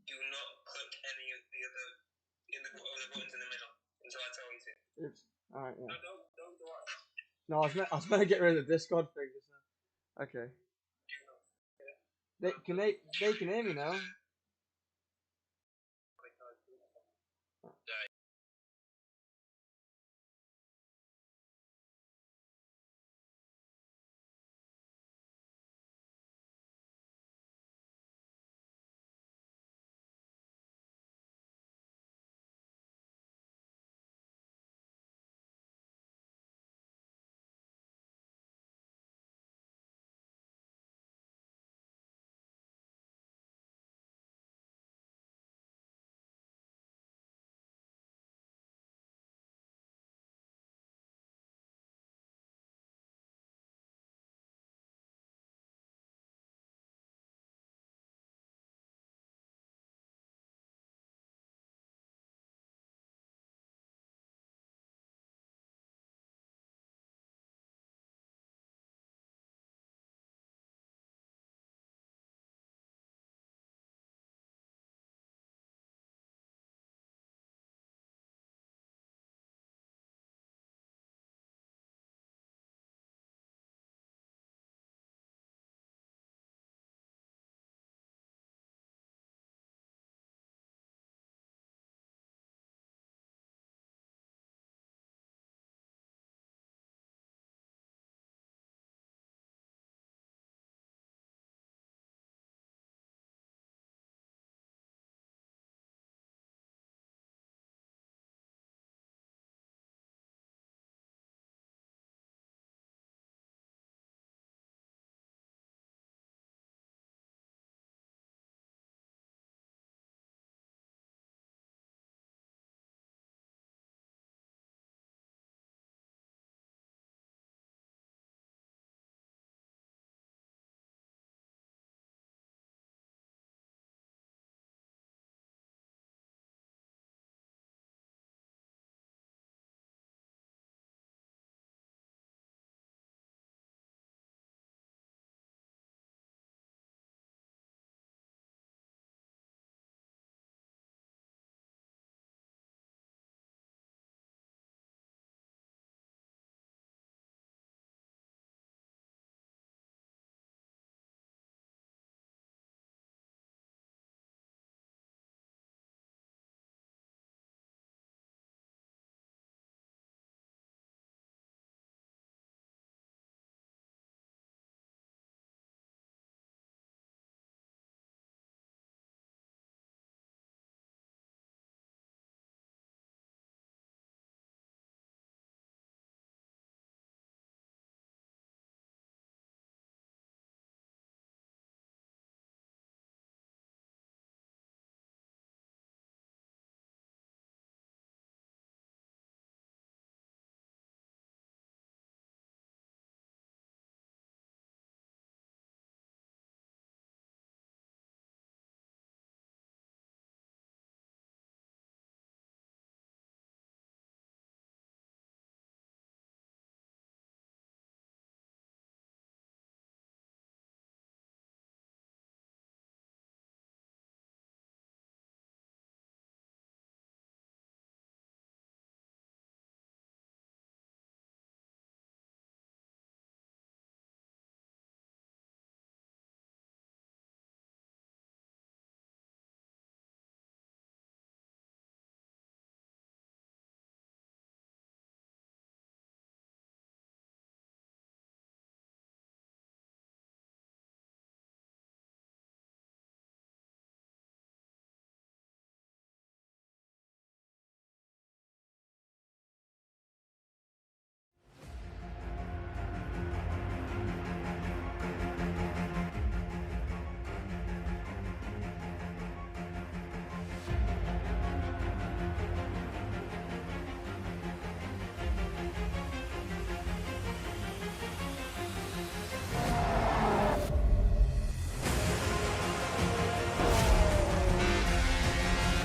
do not put any of the other buttons in the middle until I tell you to. Oops. Alright, yeah. No, don't do it. No, I was meant to get rid of the Discord thing just now. Okay. They can hear me now.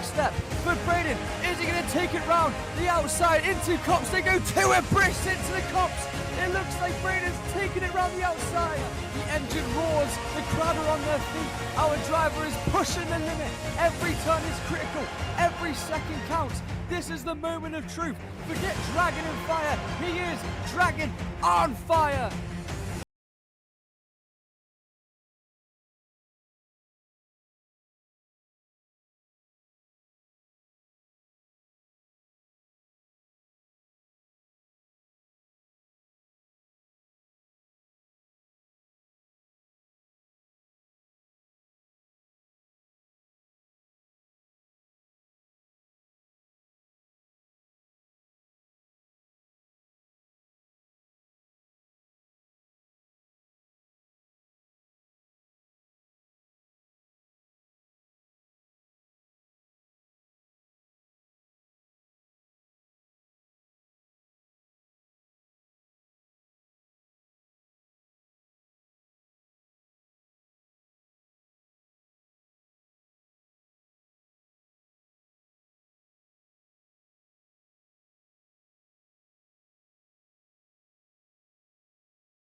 Step for Braden. Is he going to take it round the outside into Cops? They go two abreast into the Cops. It looks like Braden's taking it round the outside. The engine roars, the crowd are on their feet. Our driver is pushing the limit. Every turn is critical, every second counts. This is the moment of truth. Forget Dragon and Fire, he is Dragon on Fire.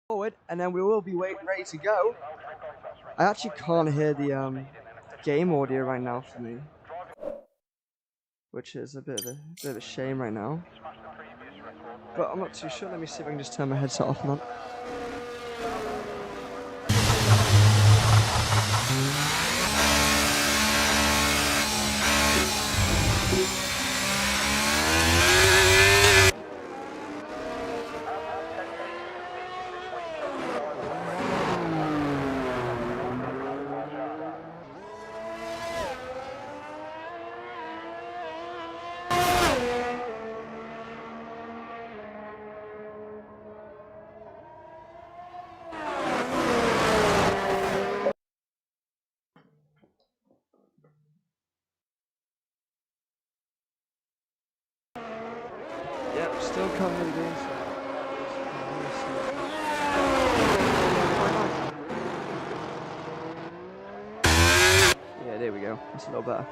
Forward, and then we will be ready to go. I actually can't hear the game audio right now for me, which is a bit of a shame right now. But I'm not too sure. Let me see if I can just turn my headset off and on. Yep, still covering the inside. Yeah, there we go. That's a little better.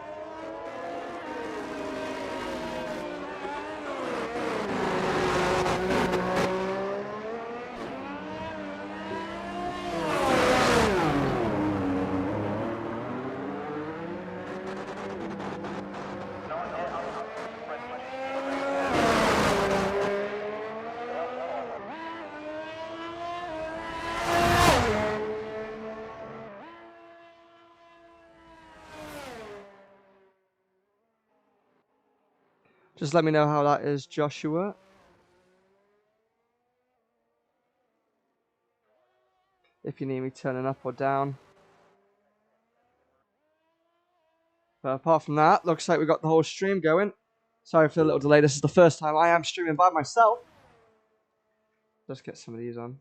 Just let me know how that is, Joshua. If you need me turning up or down. But apart from that, looks like we got the whole stream going. Sorry for the little delay. This is the first time I am streaming by myself. Let's get some of these on.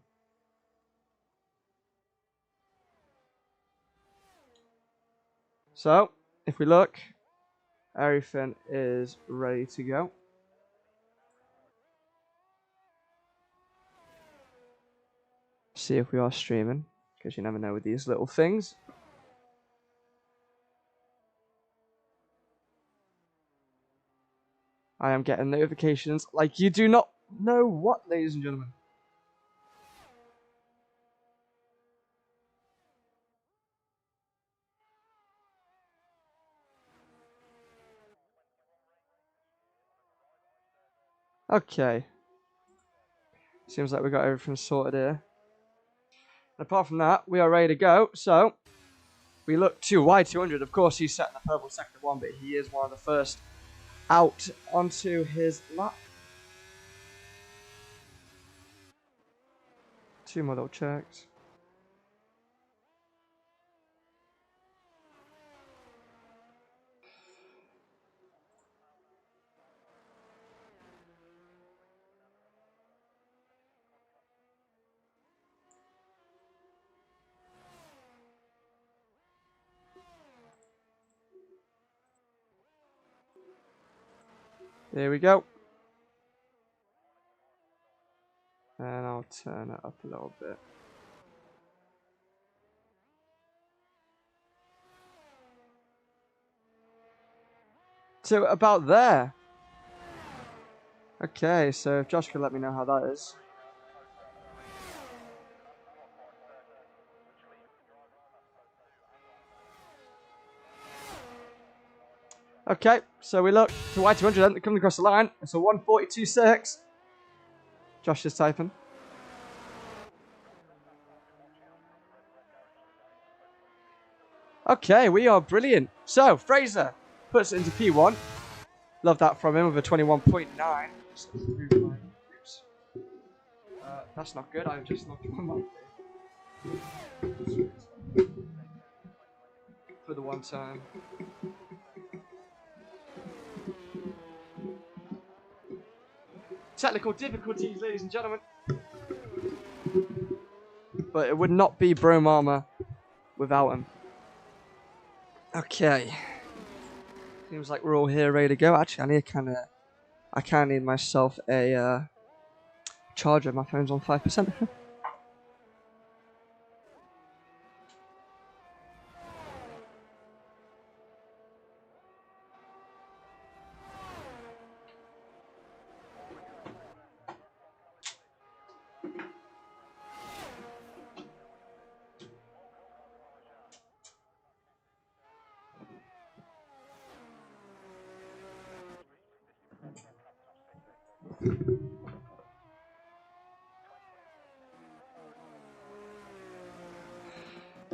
So, if we look, everything is ready to go. See if we are streaming, because you never know with these little things. I am getting notifications like you do not know what, ladies and gentlemen. Okay. Seems like we got everything sorted here. And apart from that, we are ready to go. So, we look to Y200. Of course, he's set in the purple sector 1, but he is one of the first out onto his lap. 2 more little checks. There we go. And I'll turn it up a little bit. So about there. Okay, so if Josh could let me know how that is. Okay, so we look to Y200 then, coming across the line. It's a 1:42.6. Josh is typing. Okay, we are brilliant. So, Fraser puts it into P1. Love that from him with a 21.9. Oops. That's not good. I've just knocked my mic for the one time. Technical difficulties, ladies and gentlemen. But it would not be Brome Armour without him. Okay. Seems like we're all here ready to go. Actually, I kinda need myself a charger. My phone's on 5%.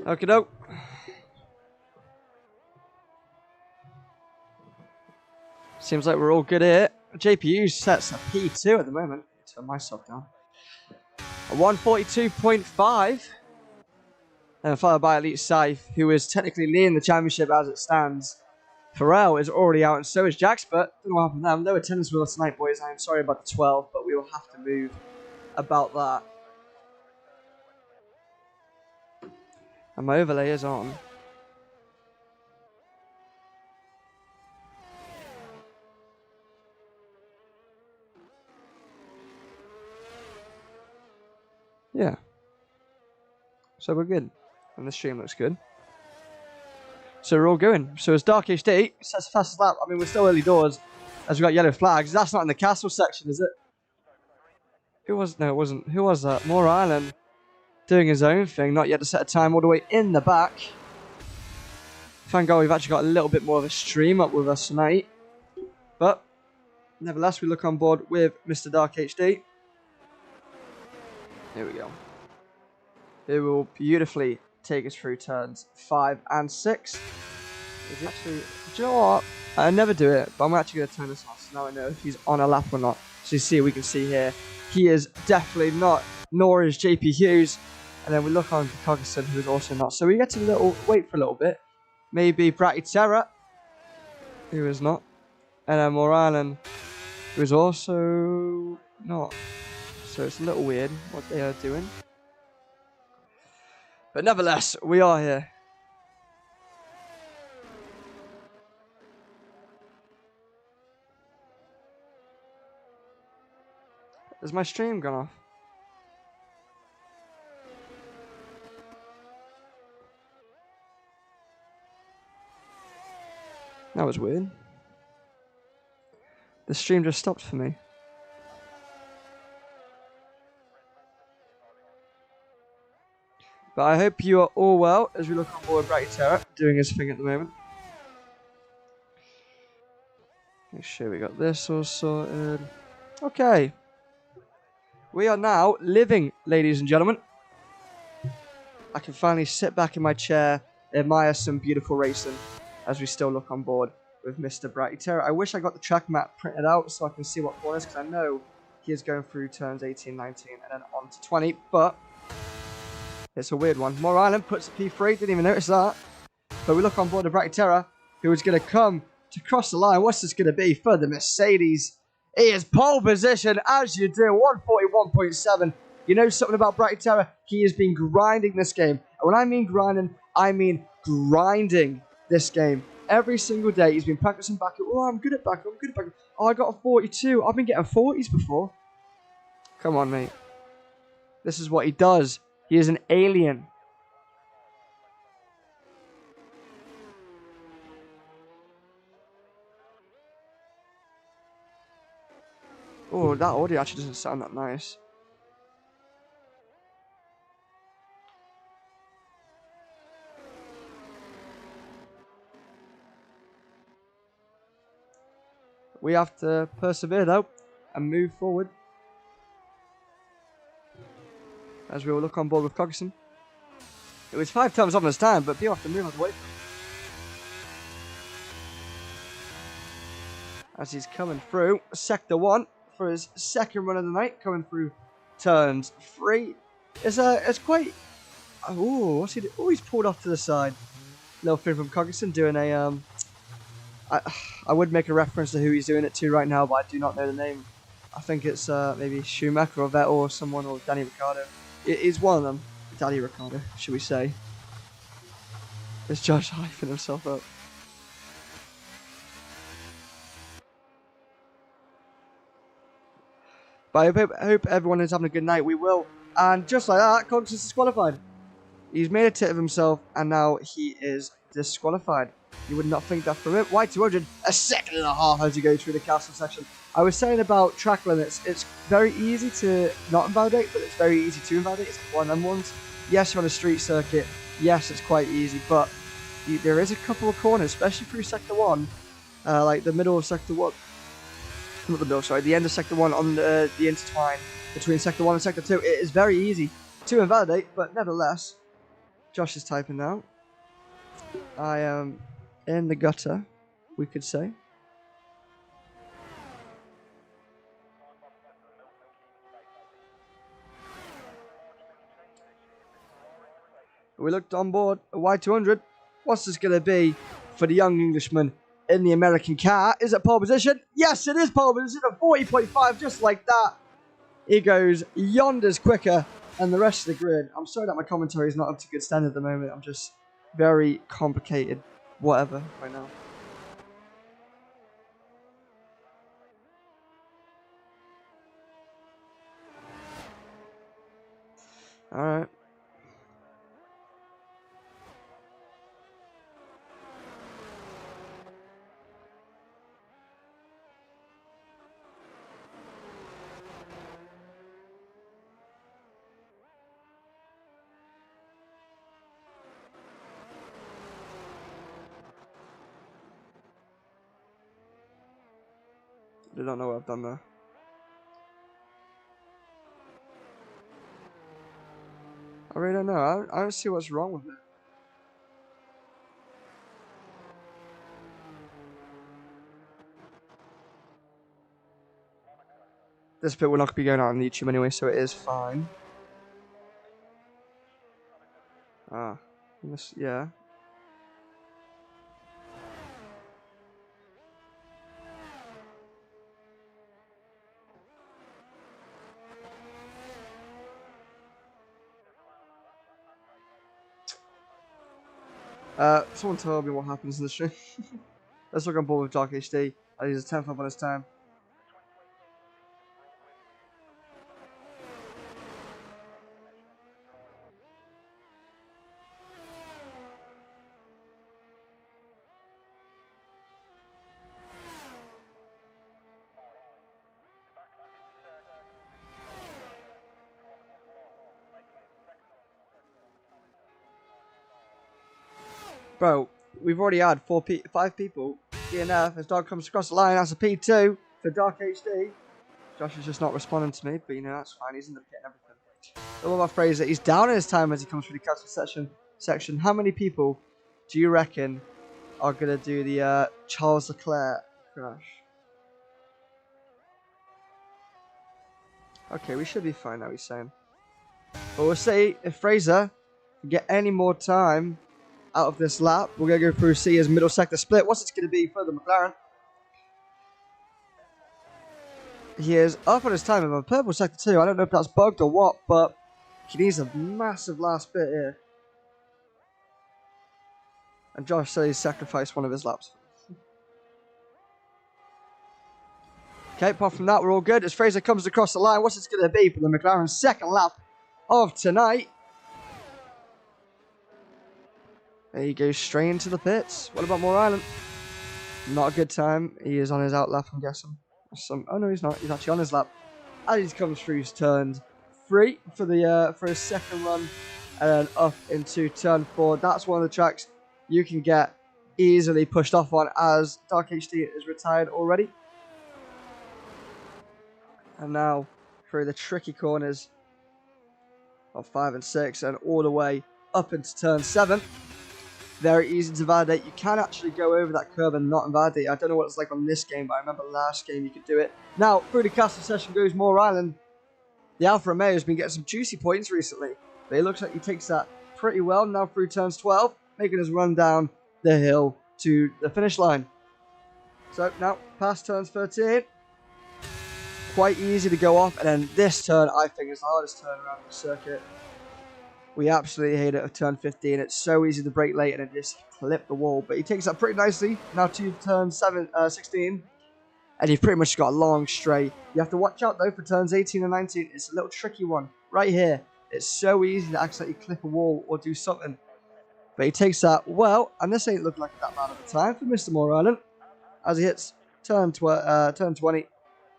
Okay, doke. Seems like we're all good here. JPU sets a P2 at the moment. Turn myself down. A 1:42.5. And followed by Elite Scythe, who is technically leading the championship as it stands. Pharrell is already out, and so is Jax, but don't know what happened to them. No attendance with us tonight, boys. I am sorry about the 12, but we will have to move about that. And my overlay is on. Yeah. So we're good. And the stream looks good. So we're all going. So it's Dark HD. Sets the fastest lap. I mean, we're still early doors as we got yellow flags. That's not in the castle section, is it? Who was... No, it wasn't. Who was that? Moore Island doing his own thing. Not yet to set a time all the way in the back. Thank God we've actually got a little bit more of a stream up with us tonight. But nevertheless, we look on board with Mr. Dark HD. Here we go. It will beautifully take us through turns 5 and 6. Is actually, do you know what? I never do it, but I'm actually going to turn this off so now I know if he's on a lap or not. So you see, we can see here, he is definitely not, nor is JP Hughes. And then we look on to Coggison, who is also not. So we get to wait for a little bit. Maybe Bratty Terra, who is not. And then Moore Island, who is also not. So it's a little weird what they are doing. But nevertheless, we are here. Has my stream gone off? That was weird. The stream just stopped for me. But I hope you are all well as we look on board Bratty Terra doing his thing at the moment. Make sure we got this all sorted. Okay. We are now living, ladies and gentlemen. I can finally sit back in my chair, admire some beautiful racing as we still look on board with Mr. Bratty Terra. I wish I got the track map printed out so I can see what corners, because I know he is going through turns 18, 19, and then on to 20, but it's a weird one. Moore Island puts a P3, didn't even notice that. But we look on board of Bratty Terra, who is going to come to cross the line. What's this going to be for the Mercedes? He is pole position, as you do, 141.7. You know something about Bratty Terra? He has been grinding this game. And when I mean grinding, I mean grinding this game. Every single day, he's been practicing backup. Oh, I'm good at backup, I'm good at backup. Oh, I got a 42. I've been getting 40s before. Come on, mate. This is what he does. He is an alien. Oh, that audio actually doesn't sound that nice. We have to persevere though and move forward. As we will look on board with Coggison. It was 5 times on his time, but people have to move out of the way. As he's coming through Sector 1 for his second run of the night, coming through turns 3. It's quite... Oh, what's he do? Oh, he's pulled off to the side. Little thing from Coggison doing a... I would make a reference to who he's doing it to right now, but I do not know the name. I think it's maybe Schumacher or Vettel or someone, or Danny Ricciardo. It is one of them. Danny Ricciardo, should we say. It's Josh hyping himself up. But I hope everyone is having a good night. We will. And just like that, Coggins is disqualified. He's made a tit of himself, and now he is disqualified. You would not think that from him. Y200, a second and a half as you go through the castle section. I was saying about track limits, it's very easy to not invalidate, but it's very easy to invalidate. It's one of them ones. Yes, you're on a street circuit. Yes, it's quite easy, but there is a couple of corners, especially through Sector 1, like the middle of Sector 1. Not the middle, sorry, the end of Sector 1 on the intertwine between Sector 1 and Sector 2. It is very easy to invalidate, but nevertheless, Josh is typing now. I am in the gutter, we could say. We looked on board a Y200. What's this going to be for the young Englishman in the American car? Is it pole position? Yes, it is pole position of 40.5, just like that. He goes yonders quicker than the rest of the grid. I'm sorry that my commentary is not up to good standard at the moment. I'm just very complicated, whatever, right now. Alright. I don't know what I've done there. I really don't know. I don't see what's wrong with it. This bit will not be going out on YouTube anyway, so it is fine. Ah, yeah. Someone told me what happens in the stream. Let's look on board with Dark HD. He's a 10th up on his time. Bro, we've already had 5 people. DNF as Dark comes across the line. That's a P2 for Dark HD. Josh is just not responding to me, but you know, that's fine. He's in the pit and everything. I love our phrase that he's down in his time as he comes through the castle section. How many people do you reckon are going to do the Charles Leclerc crash? Okay, we should be fine now, he's saying. But we'll see if Fraser can get any more time out of this lap. We're going to go through see his middle sector split. What's it going to be for the McLaren? He is up on his time of a purple sector 2. I don't know if that's bugged or what, but he needs a massive last bit here. And Josh said he's sacrificed one of his laps. Okay, apart from that, we're all good. As Fraser comes across the line, what's it going to be for the McLaren's second lap of tonight? There he goes straight into the pits. What about Moore Island? Not a good time. He is on his out lap, I'm guessing. Oh no, he's not. He's actually on his lap. As he comes through turn 3 for his second run, and then up into turn 4. That's one of the tracks you can get easily pushed off on, as Dark HD is retired already. And now through the tricky corners of 5 and 6 and all the way up into turn 7. Very easy to validate. You can actually go over that curve and not invalidate. I don't know what it's like on this game, but I remember last game you could do it. Now, through the castle session goes Moore Island. The Alfa Romeo has been getting some juicy points recently, but it looks like he takes that pretty well. Now through turns 12, making us run down the hill to the finish line. So now, past turns 13. Quite easy to go off, and then this turn I think is the hardest turn around the circuit. We absolutely hate it at turn 15. It's so easy to brake late and then just clip the wall, but he takes that pretty nicely. Now to turn 16, and you've pretty much got a long straight. You have to watch out though for turns 18 and 19. It's a little tricky one right here. It's so easy to accidentally clip a wall or do something, but he takes that well, and this ain't looking like that bad of a time for Mr. Moore Island as he hits turn 20.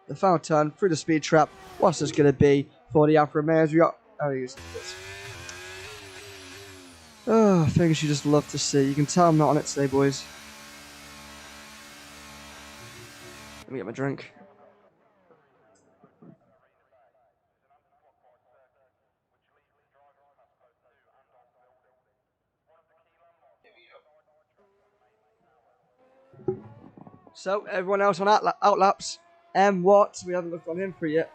The final turn through the speed trap. What's this going to be for the Alfa Romeos? We got. Oh, figures you just love to see. You can tell I'm not on it today, boys. Let me get my drink. So, everyone else on outlaps. What? We haven't looked on him for yet.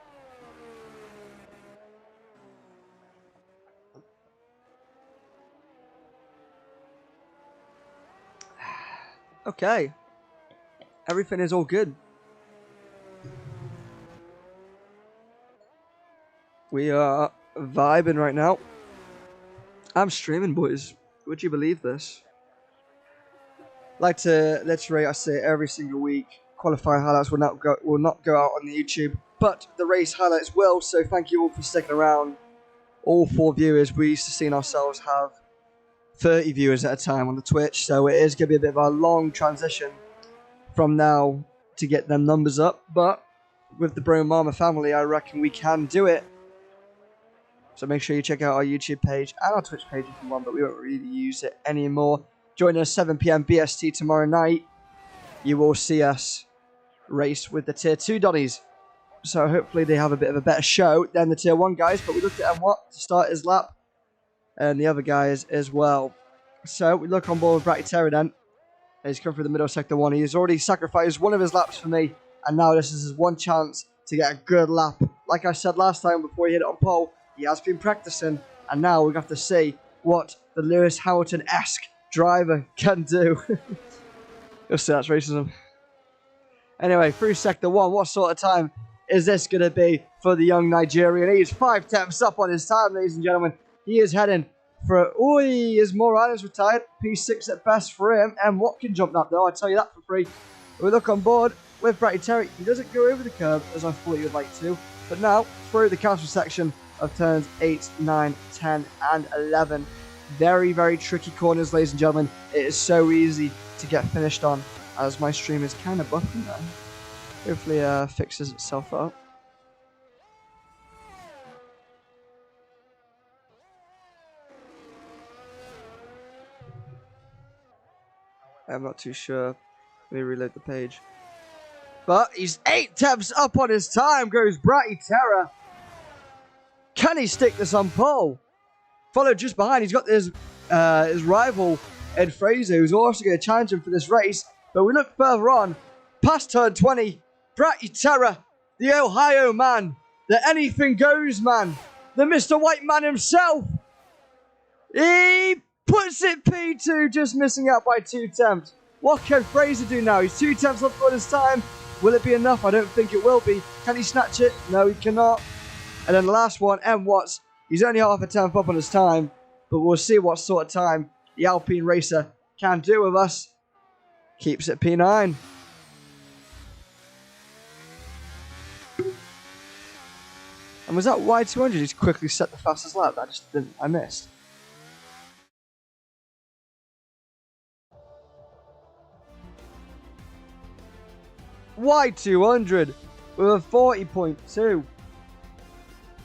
Okay. Everything is all good. We are vibing right now. I'm streaming, boys. Would you believe this? Like to reiterate, I say every single week, qualifying highlights will not go out on the YouTube, but the race highlights will. So thank you all for sticking around. All 4 viewers. We used to see ourselves have 30 viewers at a time on the Twitch, so it is going to be a bit of a long transition from now to get them numbers up. But with the Bro Mama family, I reckon we can do it. So make sure you check out our YouTube page and our Twitch page if you want, but we won't really use it anymore. Join us 7 PM BST tomorrow night. You will see us race with the Tier 2 Donnies. So hopefully they have a bit of a better show than the Tier 1 guys. But we looked at M1 to start his lap, and the other guys as well. So we look on board with Bratty Terra then. He's come through the middle of Sector 1. He's already sacrificed one of his laps for me, and now this is his one chance to get a good lap. Like I said last time before he hit it on pole, he has been practicing, and now we have to see what the Lewis Hamilton-esque driver can do. You'll see, that's racism. Anyway, through Sector 1, what sort of time is this going to be for the young Nigerian? He's 5 tenths up on his time, ladies and gentlemen. He is heading for... Oh, he is Moore Island's retired. P6 at best for him. And what can jump that, though? I'll tell you that for free. We look on board with Bratty Terry. He doesn't go over the curb as I thought he would like to. But now, through the castle section of turns 8, 9, 10, and 11. Very, very tricky corners, ladies and gentlemen. It is so easy to get finished on, as my stream is kind of buffing now. Hopefully fixes itself up. I'm not too sure. Let me reload the page. But he's 8 tenths up on his time, goes Bratty Terra. Can he stick this on pole? Followed just behind, he's got his rival, Ed Fraser, who's also going to challenge him for this race. But we look further on, past turn 20, Bratty Terra, the Ohio man, the anything goes man, the Mr. White man himself. He puts it P2, just missing out by 2 tenths. What can Fraser do now? He's 2 tenths up on his time. Will it be enough? I don't think it will be. Can he snatch it? No, he cannot. And then the last one, M. Watts. He's only half a tenth up on his time, but we'll see what sort of time the Alpine racer can do with us. Keeps it P9. And was that Y200? He's quickly set the fastest lap. I missed. Y200 with a 40.2.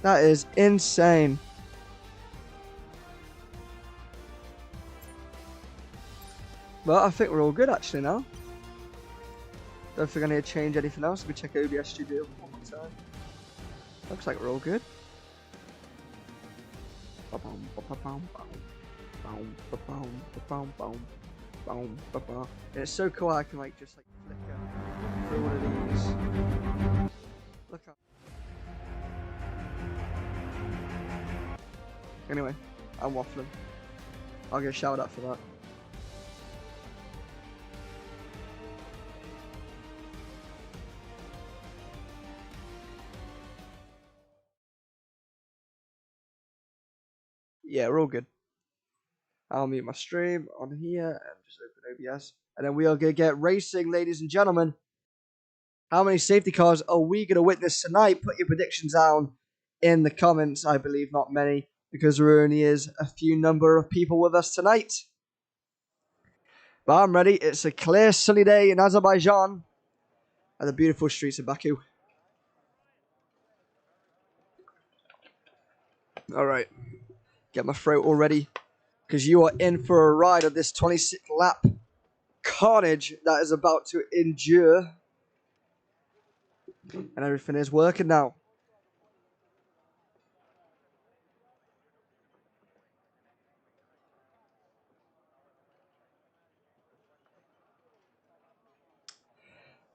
That is insane. Well, I think we're all good actually now. Don't think I need to change anything else. Let me check OBS Studio one more time. Looks like we're all good. And it's so cool I can like just like flicker through one of these. Look how. Anyway, I'm waffling. I'll get a shout out for that. Yeah, we're all good. I'll mute my stream on here and just open OBS. And then we are going to get racing, ladies and gentlemen. How many safety cars are we going to witness tonight? Put your predictions down in the comments. I believe not many, because there only is a few number of people with us tonight. But I'm ready. It's a clear, sunny day in Azerbaijan and the beautiful streets of Baku. All right. Get my throat all ready, because you are in for a ride of this 26th lap carnage that is about to endure. And everything is working now.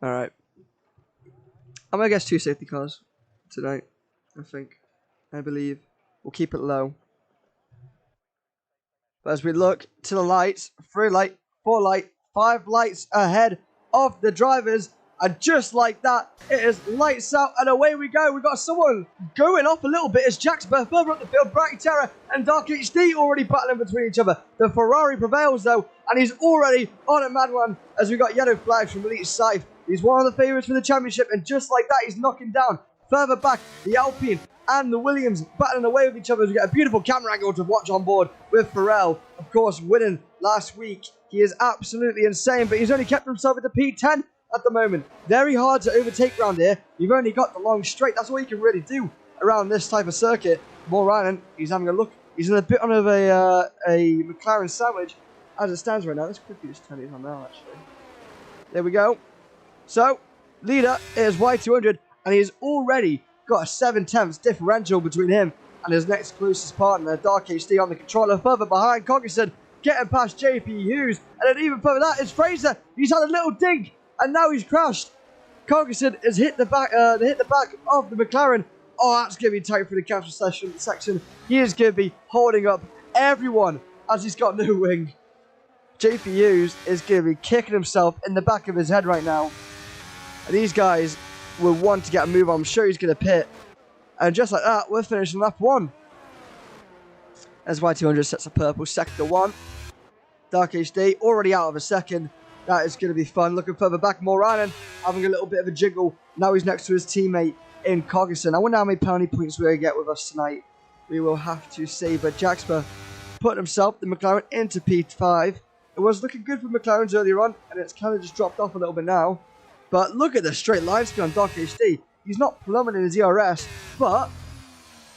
All right. I'm going to guess 2 safety cars tonight, I think. I believe. We'll keep it low. But as we look to the lights, 3 light, 4 light, 5 lights ahead of the drivers. And just like that, it is lights out and away we go. We've got someone going off a little bit. It's Jaxper further up the field. Bright Terror and Dark HD already battling between each other. The Ferrari prevails though, and he's already on a mad one as we got yellow flags from Elite Scythe. He's one of the favourites for the championship, and just like that, he's knocking down further back the Alpine and the Williams battling away with each other. We get a beautiful camera angle to watch on board with Pharrell, of course, winning last week. He is absolutely insane, but he's only kept himself at the P10 at the moment. Very hard to overtake around here. You've only got the long straight. That's all you can really do around this type of circuit. Moranen, he's having a look. He's in a bit on of a McLaren sandwich as it stands right now. Let's quickly just turn it on now, actually. There we go. So, leader is Y200, and he's already got a 7/10 differential between him and his next closest partner, Dark HD on the controller. Further behind, Cogerson getting past JP Hughes, and then even further that is Fraser. He's had a little dig, and now he's crashed. Cogerson has hit the back of the McLaren. Oh, that's going to be tight for the capture section. He is going to be holding up everyone as he's got no wing. JP Hughes is going to be kicking himself in the back of his head right now. And these guys will want to get a move on. I'm sure he's going to pit. And just like that, we're finishing lap 1. As Y200 sets a purple second to 1. Dark HD already out of a second. That is going to be fun. Looking further back, Moranen having a little bit of a jiggle. Now he's next to his teammate in Cogerson. I wonder how many penalty points we're going to get with us tonight. We will have to see. But Jaxper put himself, the McLaren, into P5. It was looking good for McLaren's earlier on, and it's kind of just dropped off a little bit now. But look at the straight line speed on Dark HD. He's not plummeting his ERS, but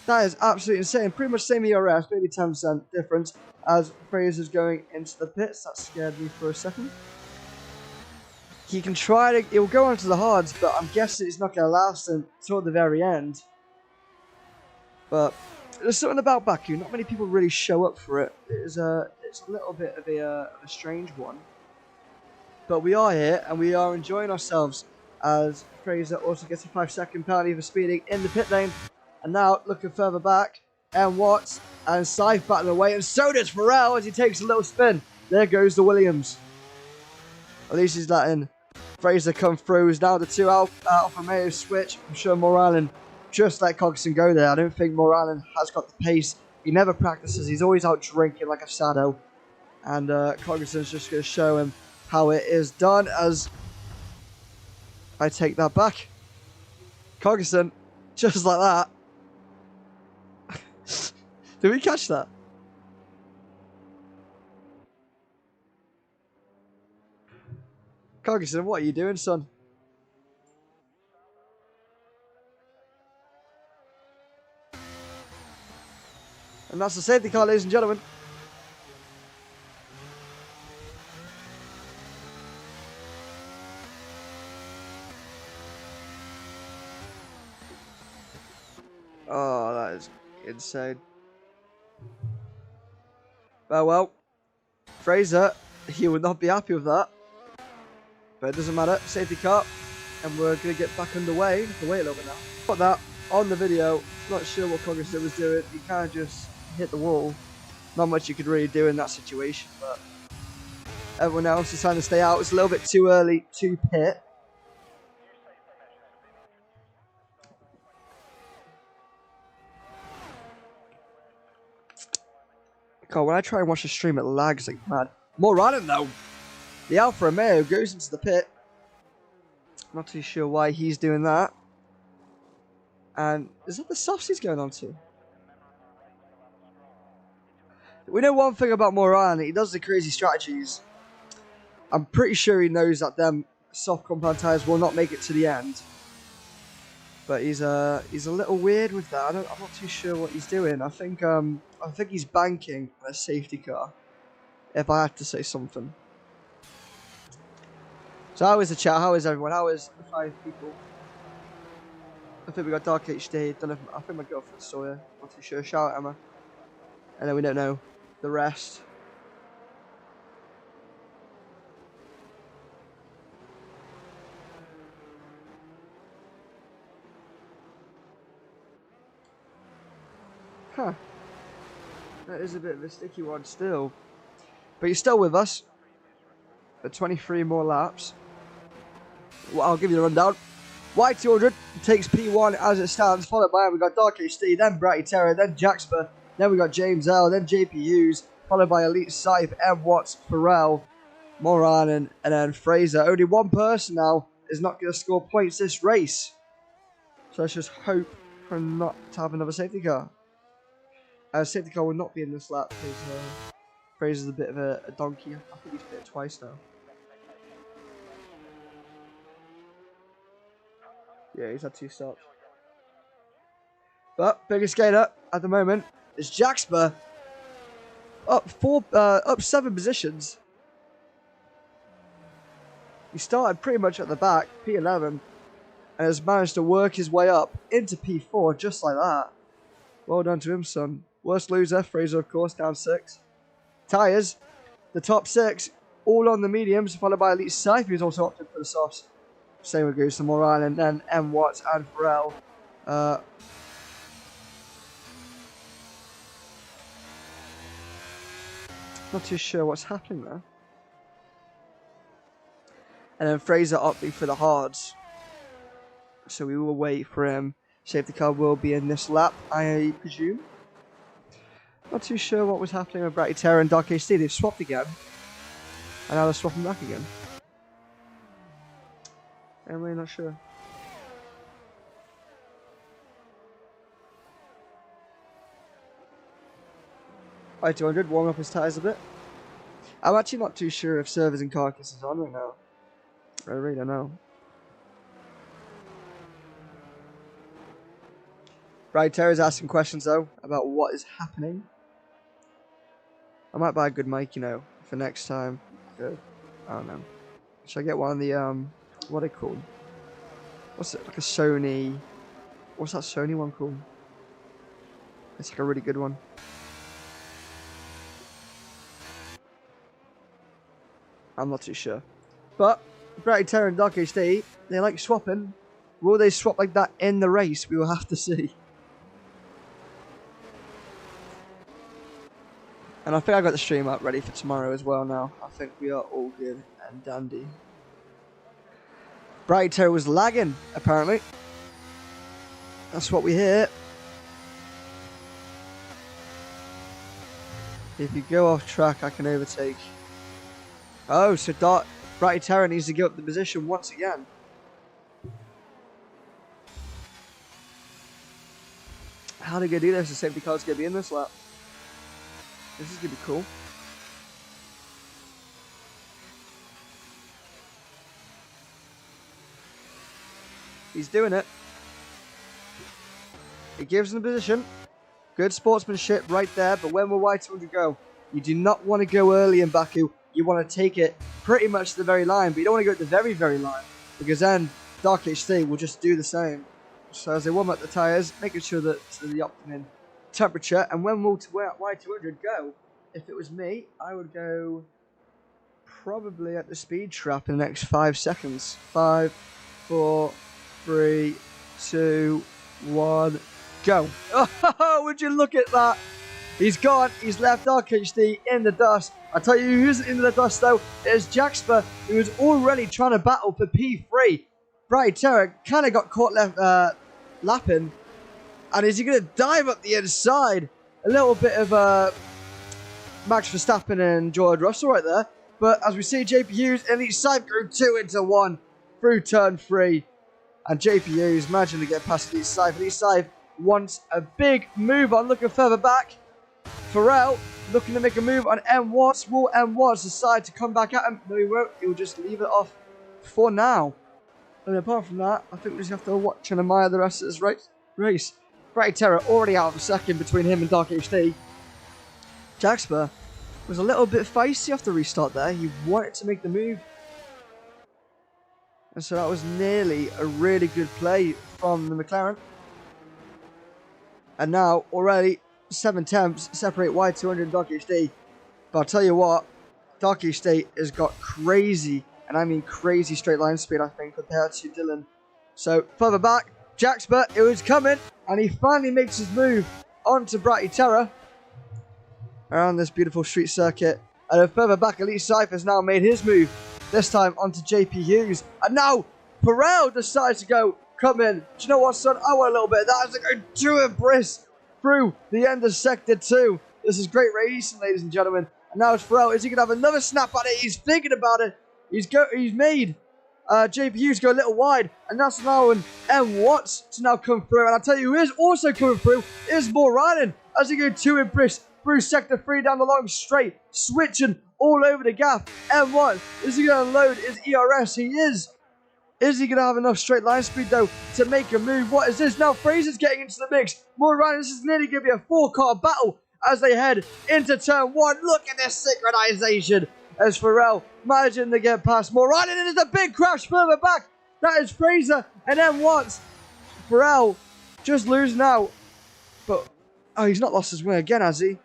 that is absolutely insane. Pretty much same ERS, maybe 10% difference as Fraser's going into the pits. That scared me for a second. He can try to, he'll go onto the hards, but I'm guessing it's not going to last until the very end. But there's something about Baku. Not many people really show up for it. It's a little bit of a strange one. But we are here, and we are enjoying ourselves as Fraser also gets a 5-second penalty for speeding in the pit lane. And now, looking further back, and Watts and Scythe battling away, and so does Pharrell as he takes a little spin. There goes the Williams. At least he's letting Fraser come through. Is now the 2 Alfa Romeo switch. I'm sure Moranen just let Cogerson go there. I don't think Moranen has got the pace. He never practices. He's always out drinking like a sado. And Cogerson's just going to show him how it is done as I take that back. Cogerson, just like that. Did we catch that? Cogerson, what are you doing, son? And that's the safety car, ladies and gentlemen. Oh, that is insane. Well, Fraser, he would not be happy with that. But it doesn't matter. Safety car. And we're going to get back underway. Wait a little bit now. Got that on the video. Not sure what Cognizant was doing. He kind of just hit the wall. Not much you could really do in that situation. But everyone else is trying to stay out. It's a little bit too early to pit. God, when I try and watch the stream, it lags like mad. More running though. The Alfa Romeo goes into the pit. Not too sure why he's doing that. And is that the softs he's going on to? We know one thing about Moran. He does the crazy strategies. I'm pretty sure he knows that them soft compound tires will not make it to the end. But he's a little weird with that. I'm not too sure what he's doing. I think he's banking on a safety car. If I had to say something. So how is the chat? How is everyone? How is the 5 people? I think we got Dark HD. I think my girlfriend's still here. Not too sure. Shout out Emma. And then we don't know the rest. Huh. That is a bit of a sticky one still. But you're still with us. For 23 more laps. Well, I'll give you the rundown. Y200 takes P1 as it stands, followed by we got Dark HD, then Bratty Terror, then Jaxper, then we got James L, then JP Hughes, followed by Elite Scythe, M Watts, Pharrell, Moran, and then Fraser. Only one person now is not going to score points this race. So let's just hope for not to have another safety car. Safety car will not be in this lap because Fraser's a bit of a donkey. I think he's bit twice now. Yeah, he's had 2 stops. But biggest skater at the moment is Jaxper. Up 7 positions. He started pretty much at the back, P11, and has managed to work his way up into P4 just like that. Well done to him, son. Worst loser, Fraser, of course, down 6. Tyres, the top 6, all on the mediums, followed by Elite Scythe, who's also opted for the softs. Same with Goose and Moran, and then M Watts and Pharrell. Not too sure what's happening there. And then Fraser opting for the hards. So we will wait for him. Safety car will be in this lap, I presume. Not too sure what was happening with Bratty Terror and Dark HD. They've swapped again. And now they're swapping back again. I'm really not sure. Y200 warm up his tyres a bit. I'm actually not too sure if servers and carcass is on right now. I really don't know. Right, Terry's asking questions though about what is happening. I might buy a good mic, you know, for next time. Good. I don't know. Should I get one of the what are they called? What's it, like a Sony? What's that Sony one called? It's like a really good one. I'm not too sure. But Bratty Terror and Dark HD, they like swapping. Will they swap like that in the race? We will have to see. And I think I got the stream up ready for tomorrow as well now. I think we are all good and dandy. Bratty Terror was lagging, apparently. That's what we hear. If you go off track, I can overtake. Oh, so Bratty Terror needs to give up the position once again. How are they going to do this? The safety car's going to be in this lap. This is going to be cool. He's doing it. He gives him the position. Good sportsmanship right there. But when will Y200 go? You do not want to go early in Baku. You want to take it pretty much to the very line. But you don't want to go at the very, very line. Because then Dark HD will just do the same. So as they warm up the tyres, making sure that the optimum temperature. And when will Y200 go? If it was me, I would go probably at the speed trap in the next 5 seconds. 5, 4, 3, 2, 1, go. Oh, would you look at that? He's gone. He's left RKHD in the dust. I tell you who's in the dust though. It's Jaxper, who was already trying to battle for P3. Bright Terror kind of got caught lapping. And is he going to dive up the inside? A little bit of Max Verstappen and George Russell right there. But as we see, JP Hughes and Elite Saif go 2 into 1 through turn 3. And JP Hughes managing to get past Elite Saif. Elite Saif wants a big move on, looking further back. Pharrell looking to make a move on M1. Will M1 decide to come back at him? No, he won't. He will just leave it off for now. And apart from that, I think we just have to watch and admire the rest of this race. Bright Terror already out of second between him and Dark HD. Jaxper was a little bit feisty off the restart there. He wanted to make the move. And so that was nearly a really good play from the McLaren. And now already 7 temps separate Y200 and Dark HD. But I'll tell you what, Dark HD has got crazy, and I mean crazy straight line speed, I think, compared to Dylan. So further back, Jaxper, it was coming, and he finally makes his move onto Brighty Terror around this beautiful street circuit. And then further back, Elite Saif has now made his move, this time onto JP Hughes. And now Pharrell decides to go, come in. Do you know what, son? I want a little bit of that as I go to a brisk through the end of Sector 2. This is great racing, ladies and gentlemen. And now it's Pharrell. Is he going to have another snap at it? He's thinking about it. He's made JP Hughes go a little wide. And that's allowing M Watts to now come through. And I'll tell you who is also coming through is Moranen as he goes 2 in brisk through Sector 3 down the long straight, switching all over the gap. M1, is he going to load his ERS? He is. Is he going to have enough straight line speed, though, to make a move? What is this? Now Fraser's getting into the mix. Moranen, this is nearly going to be a 4-car battle as they head into turn 1. Look at this synchronization as Pharrell managing to get past Moranen. And it is a big crash further back. That is Fraser and M1. Pharrell just losing out. But, oh, he's not lost his win again, has he?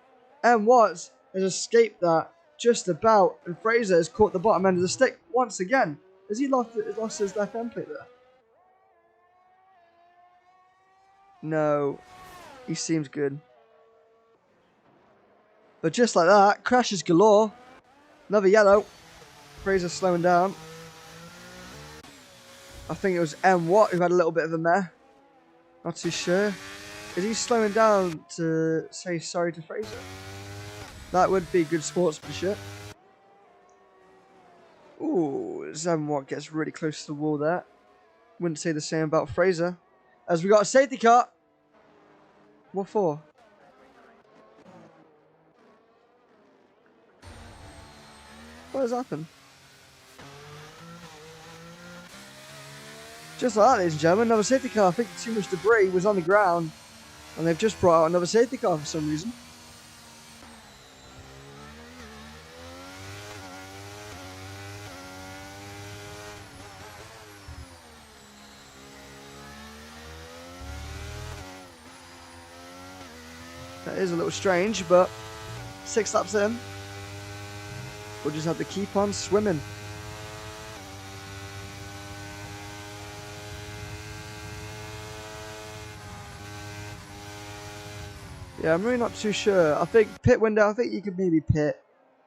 M1 has escaped that just about. And Fraser has caught the bottom end of the stick once again. Has he lost his left end plate there? No. He seems good. But just like that, crashes galore. Another yellow. Fraser slowing down. I think it was M. Watt who had a little bit of a meh. Not too sure. Is he slowing down to say sorry to Fraser? That would be good sportsmanship. Ooh, Watt gets really close to the wall there. Wouldn't say the same about Fraser. As we got a safety car. What for? What has happened? Just like that, ladies and gentlemen, another safety car. I think too much debris was on the ground. And they've just brought out another safety car for some reason. That is a little strange, but 6 laps in, we'll just have to keep on swimming. Yeah, I'm really not too sure. I think pit window, I think you could maybe pit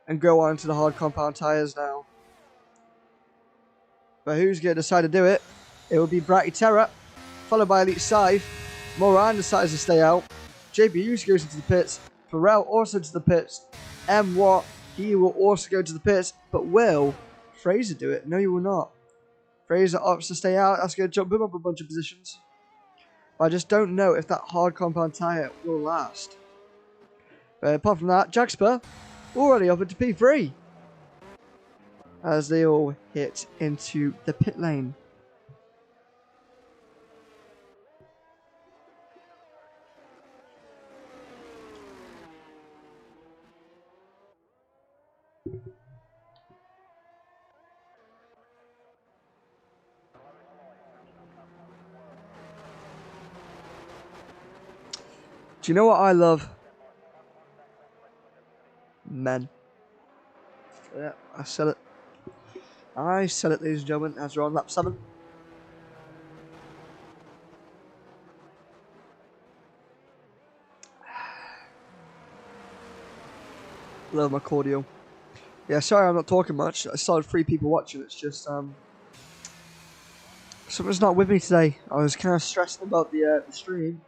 and go on to the hard compound tyres now. But who's going to decide to do it? It will be Brighty Terror, followed by Elite Saif. Moran decides to stay out. JP Hughes goes into the pits. Pharrell also to the pits. M. Watt, he will also go to the pits. But will Fraser do it? No, he will not. Fraser opts to stay out. That's going to jump him up a bunch of positions. But I just don't know if that hard compound tyre will last. But apart from that, Jaxper already up into P3. As they all hit into the pit lane. Do you know what I love? Men. Yeah, I said it. I said it, ladies and gentlemen, as we're on lap 7. Love my cordial. Yeah, sorry I'm not talking much. I saw 3 people watching. It's just, something's not with me today. I was kind of stressing about the stream.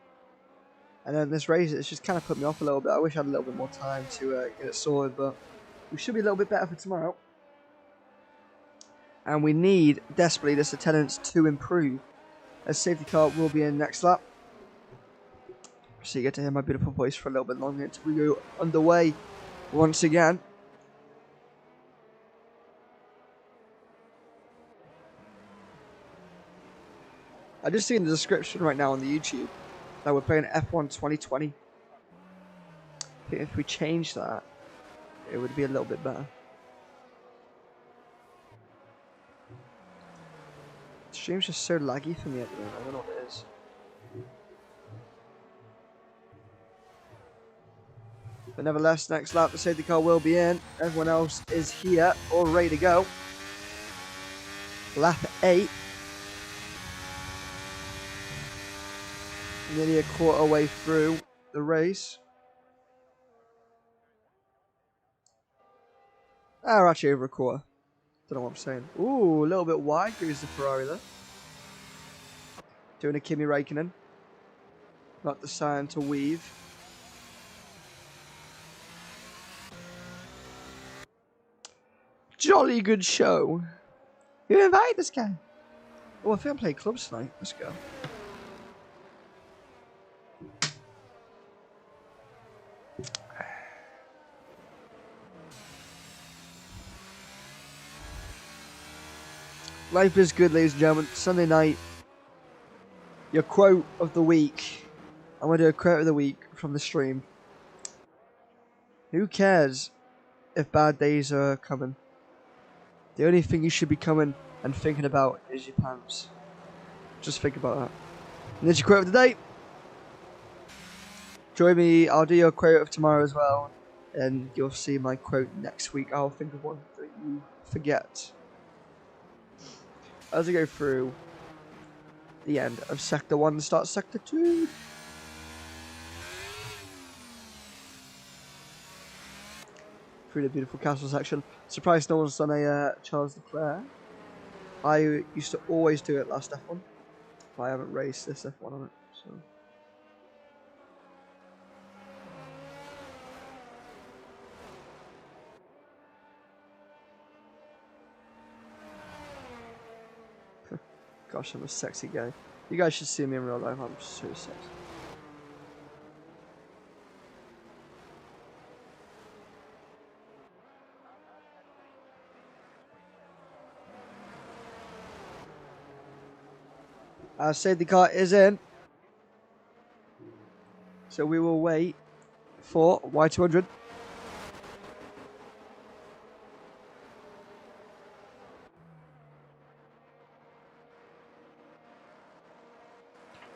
And then this race, it's just kind of put me off a little bit. I wish I had a little bit more time to get it sorted, but we should be a little bit better for tomorrow. And we need, desperately, this attendance to improve. A safety car will be in next lap. So you get to hear my beautiful voice for a little bit longer until we go underway once again. I just see in the description right now on the YouTube that we're playing F1 2020. I think if we change that, it would be a little bit better. The stream's just so laggy for me at the moment. I don't know what it is. But nevertheless, next lap, the safety car will be in. Everyone else is here, all ready to go. Lap 8. Nearly a quarter way through the race. We're actually over a quarter. Don't know what I'm saying. Ooh, a little bit wide goes the Ferrari there. Doing a Kimi Räikkönen. Not the sign to weave. Jolly good show. You invite this guy. Oh, I think I'm playing clubs tonight. Let's go. Life is good, ladies and gentlemen. Sunday night. Your quote of the week. I'm going to do a quote of the week from the stream. Who cares if bad days are coming? The only thing you should be coming and thinking about is your pants. Just think about that. And there's your quote of the day. Join me. I'll do your quote of tomorrow as well. And you'll see my quote next week. I'll think of one that you forget. As we go through the end of Sector 1 and start Sector 2. Through the beautiful castle section. Surprised no one's done a Charles Leclerc. I used to always do it last F1. But I haven't raced this F1 on it. So. Gosh, I'm a sexy guy. You guys should see me in real life. I'm so sexy. Our safety car is in. So we will wait for Y200.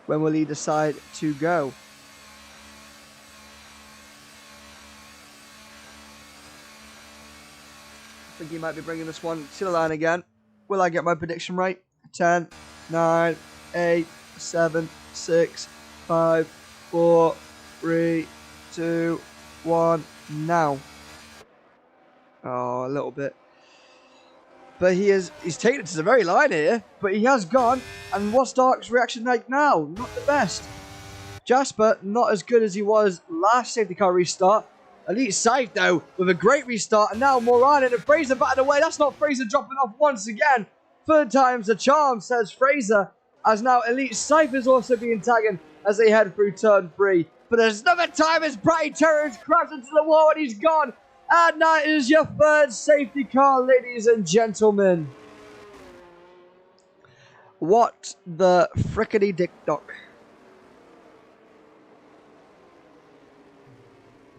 When will he decide to go? I think he might be bringing this one to the line again. Will I get my prediction right? 10, 9, 8, 7, 6, 5, 4, 3, 2, 1, now. Oh, a little bit. But he's taken it to the very line here, but he has gone. And what's Dark's reaction like now? Not the best. Jasper, not as good as he was last safety car restart. Elite Scythe, though, with a great restart. And now Moran and Fraser batted away. That's not Fraser dropping off once again. Third time's the charm, says Fraser. As now Elite Scythe is also being tagged as they head through turn 3. But there's another time as Bright Terrence crashed into the wall and he's gone. And that is your third safety car, ladies and gentlemen. What the frickety dick doc?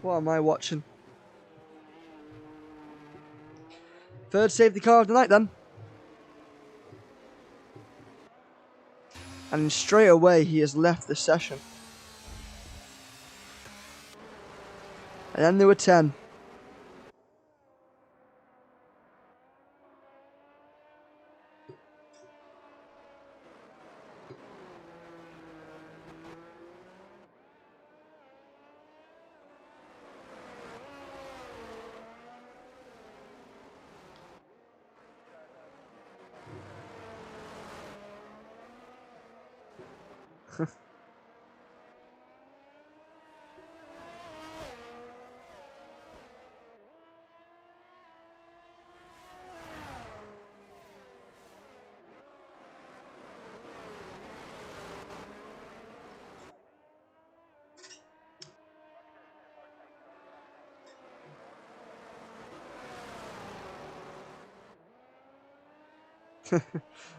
What am I watching? Third safety car of the night then. And straight away he has left the session. And then there were 10.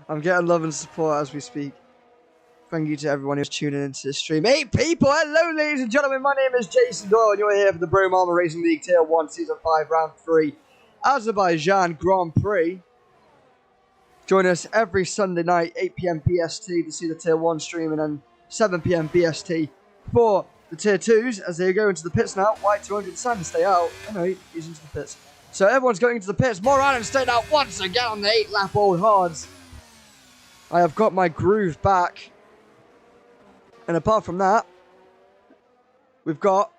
I'm getting love and support as we speak. Thank you to everyone who's tuning into this stream. Hey people, hello ladies and gentlemen, my name is Jason Doyle and you're here for the BMRL Racing League Tier 1 Season 5 Round 3 Azerbaijan Grand Prix. Join us every Sunday night, 8 PM BST to see the Tier 1 stream, and then 7 PM BST for the Tier 2s as they go into the pits now. Y200 decided to stay out. I know, he's into the pits. So everyone's going into the pits. Moran stayed out once again on the 8-lap old hards. I have got my groove back. And apart from that, we've got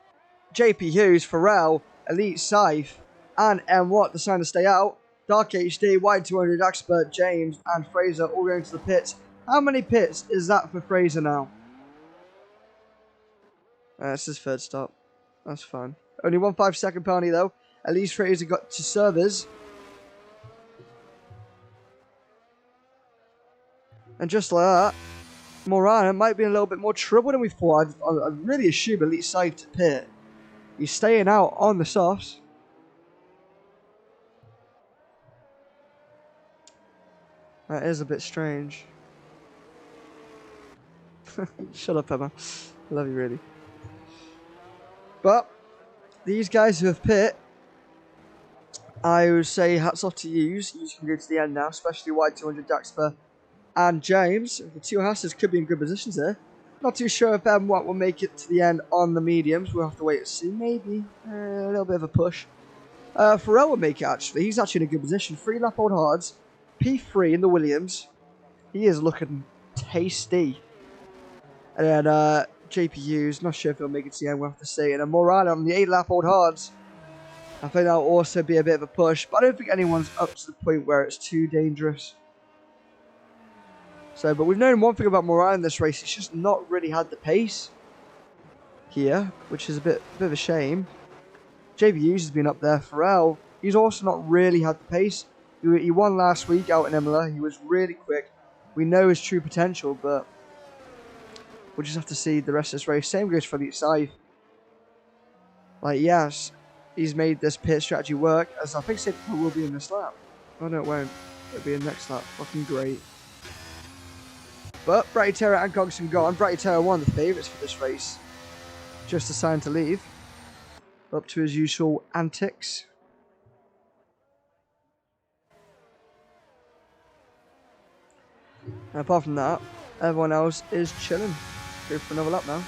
JP Hughes, Pharrell, Elite Scythe, and M Watt deciding to stay out. Dark HD, Y200 Expert, James, and Fraser all going to the pits. How many pits is that for Fraser now? That's his third stop. That's fine. Only 1 5-second penalty though. At least Fraser got to servers. And just like that, Moran might be in a little bit more trouble than we thought. I really assume Elite Scythe to pit. He's staying out on the softs. That is a bit strange. Shut up, Emma. I love you, really. But these guys who have pit, I would say hats off to you. You can go to the end now, especially Y200 Daxper and James. The two Hasses could be in good positions there. Not too sure if Watt will make it to the end on the mediums. We'll have to wait and see. Maybe a little bit of a push. Pharrell will make it actually. He's actually in a good position. 3-lap old hards. P3 in the Williams. He is looking tasty. And then JP Hughes, not sure if he'll make it to the end, we'll have to see. And then Moran on the 8-lap old hards. I think that'll also be a bit of a push, but I don't think anyone's up to the point where it's too dangerous. So, but we've known one thing about Moran in this race, he's just not really had the pace here, which is a bit of a shame. JP Hughes has been up there. Pharrell, he's also not really had the pace. He won last week out in Imola. He was really quick. We know his true potential, but we'll just have to see the rest of this race. Same goes for Elite Scythe. Like, yes, he's made this pit strategy work, as I think Safety Car will be in this lap. Oh no, it won't. It'll be in next lap. Fucking great. But Bratty Terror and Cogston gone. Bratty Terror one of the favourites for this race. Just assigned to leave. Up to his usual antics. And apart from that, everyone else is chilling. Go for another lap now.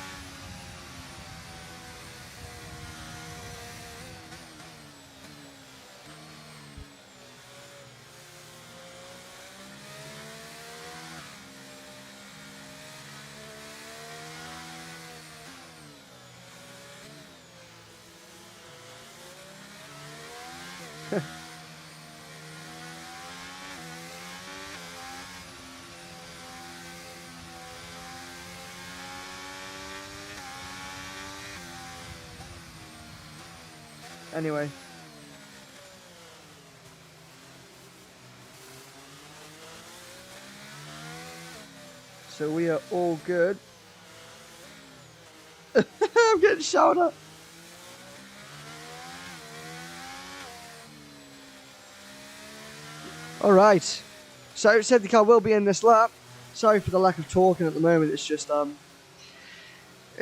Anyway. So we are all good. I'm getting shouted at. Alright. So safety car will be in this lap. Sorry for the lack of talking at the moment. It's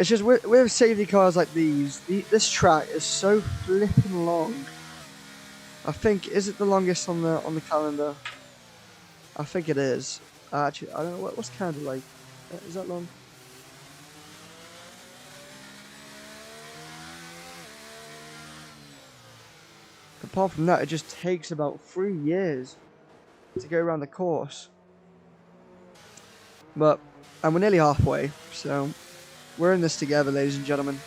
just with safety cars like these, this track is so flipping long. I think, is it the longest on the calendar? I think it is. Actually, I don't know what's Canada like. Is that long? apart from that, it just takes about 3 years to go around the course. And we're nearly halfway, so we're in this together, ladies and gentlemen.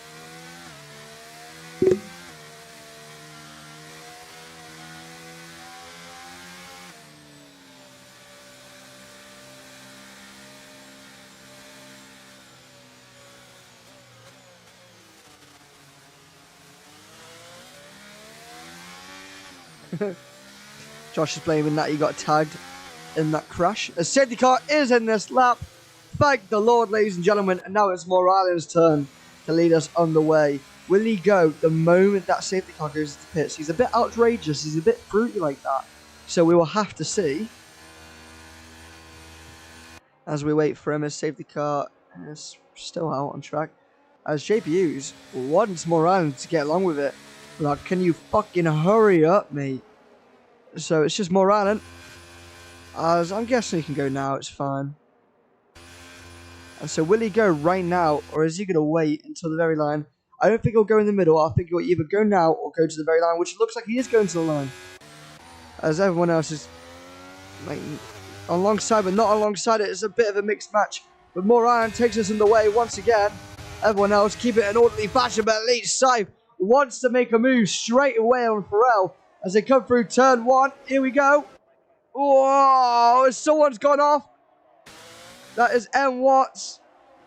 Josh is blaming that he got tagged in that crash. A safety car is in this lap. Thank the Lord, ladies and gentlemen. And now it's Morales' turn to lead us on the way. Will he go the moment that safety car goes into pits? He's a bit outrageous. He's a bit fruity like that. So we will have to see. As we wait for him, his safety car is still out on track. As JPUs wants Morales to get along with it. Like, can you fucking hurry up, mate? So it's just Morales. As I'm guessing he can go now, it's fine. And so will he go right now, or is he going to wait until the very line? I don't think he'll go in the middle. I think he'll either go now or go to the very line, which looks like he is going to the line. As everyone else is like alongside, but not alongside it. It's a bit of a mixed match. But Morales takes us in the way once again. Everyone else keep it in orderly fashion, but at least Saif wants to make a move straight away on Pharrell as they come through turn 1. Here we go. Whoa, someone's gone off. That is M. Watts.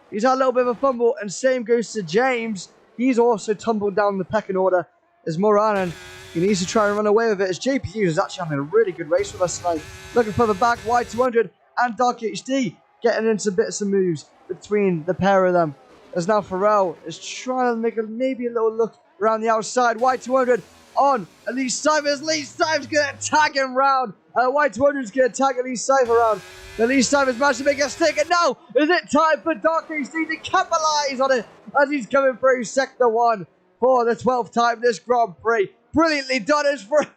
He's had a little bit of a fumble, and same goes to James. He's also tumbled down the pecking order as Moranen. He needs to try and run away with it as JPU is actually having a really good race with us tonight. Looking further back, Y200 and Dark HD getting into bits of moves between the pair of them. As now Pharrell is trying to make maybe a little look around the outside. Y200 on Elite Cypher. Elite Cypher's going to tag him round. Y200 is going to tag Elite Cypher round. Elite Cypher's managed to make a stick. And now is it time for Dark HD to capitalize on it as he's coming through Sector 1 for the 12th time this Grand Prix. Brilliantly done.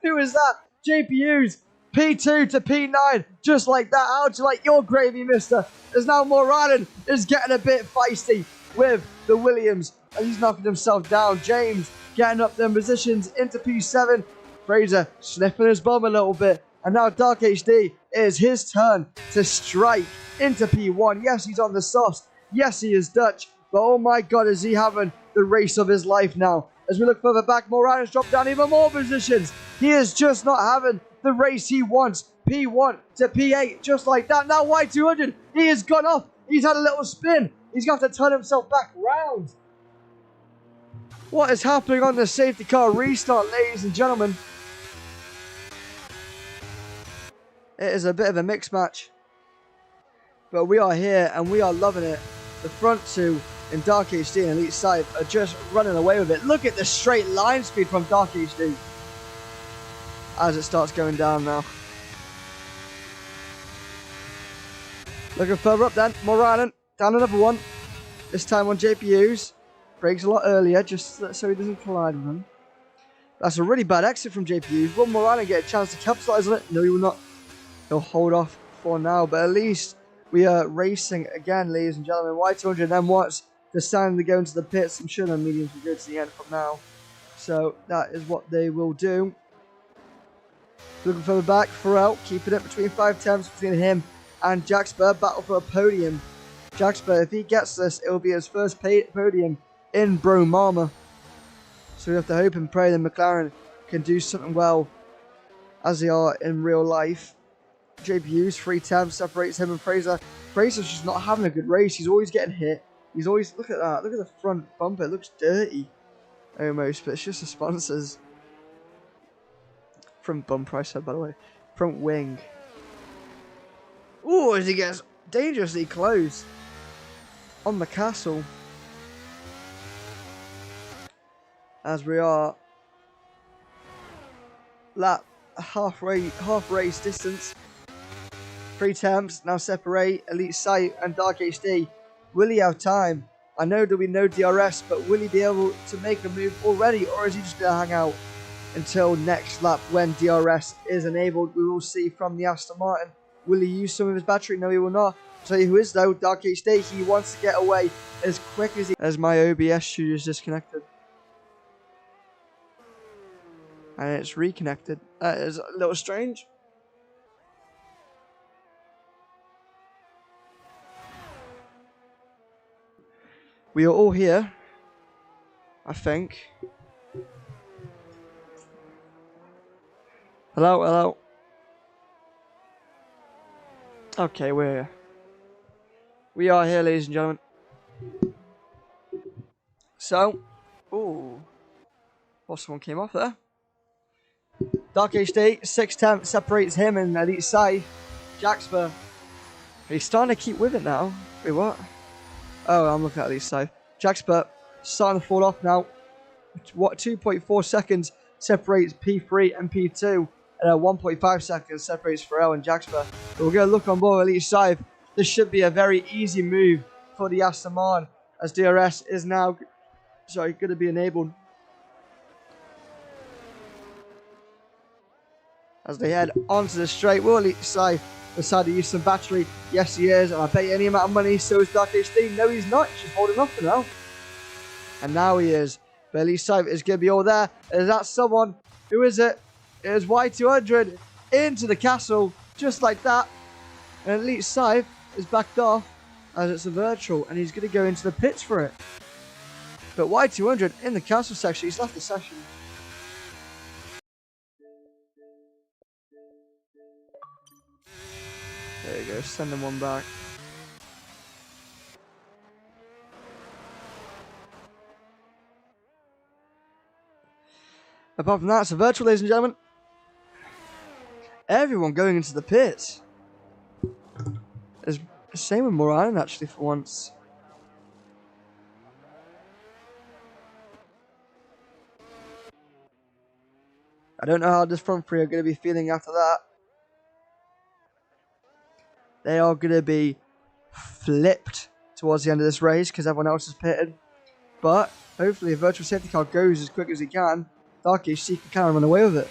Who is that? JPU's P2 to P9. Just like that. How'd you like your gravy, mister? As now Moranen is getting a bit feisty with the Williams. And he's knocking himself down. James getting up them positions into P7. Fraser sniffing his bum a little bit. And now Dark HD, it is his turn to strike into P1. Yes, he's on the sauce. Yes, he is Dutch. But oh my God, is he having the race of his life now. As we look further back, Moranes dropped down even more positions. He is just not having the race he wants. P1 to P8, just like that. Now Y200, he has gone off. He's had a little spin. He's going to have to turn himself back round. What is happening on the safety car restart, ladies and gentlemen? It is a bit of a mixed match. But we are here and we are loving it. The front two in Dark HD and Elite Sight are just running away with it. Look at the straight line speed from Dark HD. As it starts going down now. Looking further up then, Moranen down another one. This time on JPUs. Brakes a lot earlier just so he doesn't collide with him. That's a really bad exit from JPUs. Will Moranen get a chance to capitalize on it? No, he will not. He'll hold off for now, but at least we are racing again, ladies and gentlemen. Y200 and M Watts deciding to go into the pits. I'm sure the mediums will go to the end from now. So that is what they will do. Looking further back, Pharrell keeping it between 5 temps between him and Jaxper. Battle for a podium. Jaxper, if he gets this, it will be his first podium in Bromama. So we have to hope and pray that McLaren can do something well as they are in real life. JPU's 3 temps separates him and Fraser. Fraser's just not having a good race. He's always getting hit. He's always, look at that. Look at the front bumper. It looks dirty almost, but it's just the sponsors. Front bumper, I said, by the way. Front wing. Ooh, as he gets dangerously close on the castle. As we are lap half race distance. 3 temps now separate Elite Sight and Dark HD. Will he have time? I know there'll be no DRS, but will he be able to make a move already, or is he just going to hang out until next lap when DRS is enabled? We will see from the Aston Martin. Will he use some of his battery? No, he will not. I'll tell you who is though, Dark HD. He wants to get away as quick as he... As my OBS studio is disconnected. And it's reconnected. That is a little strange. We are all here, I think. Hello, hello. Okay, we're here. We are here, ladies and gentlemen. So, ooh. Well, someone came off there. Dark HD, 6 separates him and Elite Sai. Jaxper. He's starting to keep with it now. Wait, what? Oh, I'm looking at Elite Sai. Jaxper starting to fall off now. What, 2.4 seconds separates P3 and P2. And 1.5 seconds separates Pharrell and Jaxper. But we're going to look on board Elite Sai. This should be a very easy move for the Aston Martin, as DRS is now going to be enabled. As they head onto the straight, will Elite Sai decide to use some battery? Yes, he is, and I bet you any amount of money, so is Dark HD. No, he's not. He's just holding off for now. And now he is. But Elite Sai is going to be all there. Is that someone? Who is it? It is Y200 into the castle, just like that. And Elite Sai is backed off as it's a virtual, and he's going to go into the pits for it. But Y200 in the castle section, he's left the session. There you go, send them one back. Apart from that, it's a virtual, ladies and gentlemen. Everyone going into the pits. It's the same with Moran, actually, for once. I don't know how this front three are going to be feeling after that. They are going to be flipped towards the end of this race because everyone else is pitted. But hopefully a virtual safety car goes as quick as it can. Dark HC can kind of run away with it.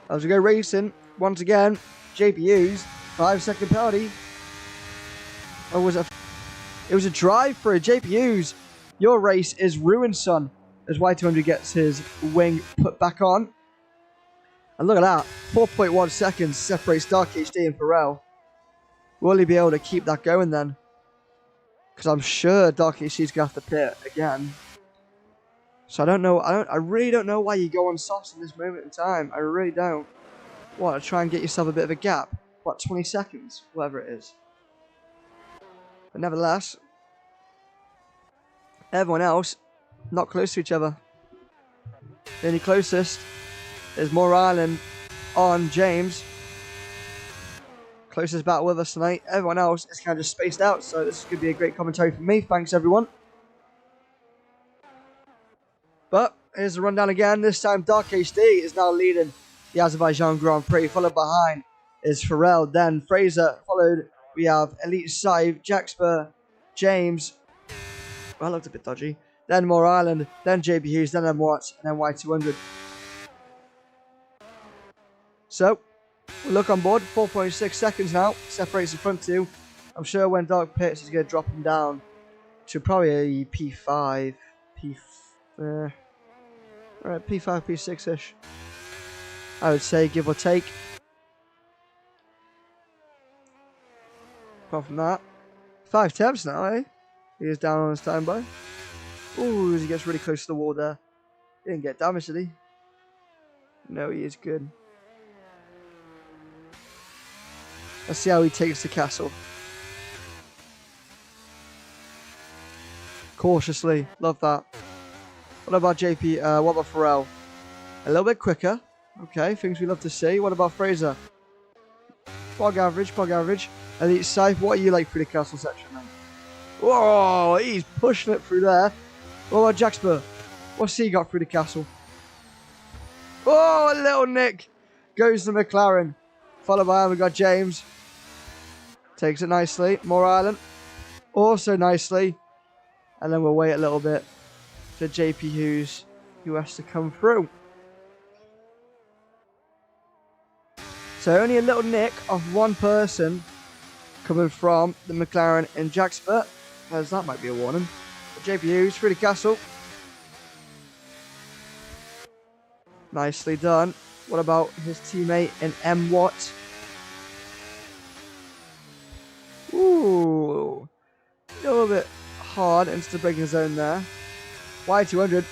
As we go racing, once again, JPU's 5-second penalty. Or was it? It was a drive for a JPU's. Your race is ruined, son. As Y200 gets his wing put back on. And look at that. 4.1 seconds separates Dark HD and Pharrell. Will he be able to keep that going then? Because I'm sure Dark HD is going to have to pit again. So I don't know. I really don't know why you go on softs in this moment in time. I really don't. What, try and get yourself a bit of a gap? What, 20 seconds? Whatever it is. But nevertheless, everyone else not close to each other. The only closest is Moore Island on James. Closest battle with us tonight. Everyone else is kind of just spaced out, so this could be a great commentary for me. Thanks, everyone. But here's the rundown again. This time, Dark HD is now leading the Azerbaijan Grand Prix. Followed behind is Pharrell, then Fraser. Followed, we have Elite Sai, Jaxper, James. Well, that looked a bit dodgy. Then Moore Island, then JB Hughes, then M Watts, and then Y200. So, we'll look on board. 4.6 seconds now. Separates the front two. I'm sure when Dark pits, he's going to drop him down to probably a P5. Alright, P5, P6-ish. I would say, give or take. Apart from that, 5 temps now, eh? He is down on his standby. Ooh, as he gets really close to the wall there. He didn't get damaged, did he? No, he is good. Let's see how he takes the castle. Cautiously, love that. What about JP? What about Pharrell? A little bit quicker. Okay, things we love to see. What about Fraser? Bog average, bog average. Elite Sai, what are you like through the castle section, man? Whoa, he's pushing it through there. What about Jaxper? What's he got through the castle? Oh, little Nick goes to McLaren. Followed by him, we got James. Takes it nicely. Moore Island. Also nicely. And then we'll wait a little bit for JP Hughes, who has to come through. So only a little nick of one person coming from the McLaren in Jaxper. as that might be a warning. But JPU's through the castle. Nicely done. What about his teammate in M Watt? Ooh. A little bit hard into the braking zone there. Y200.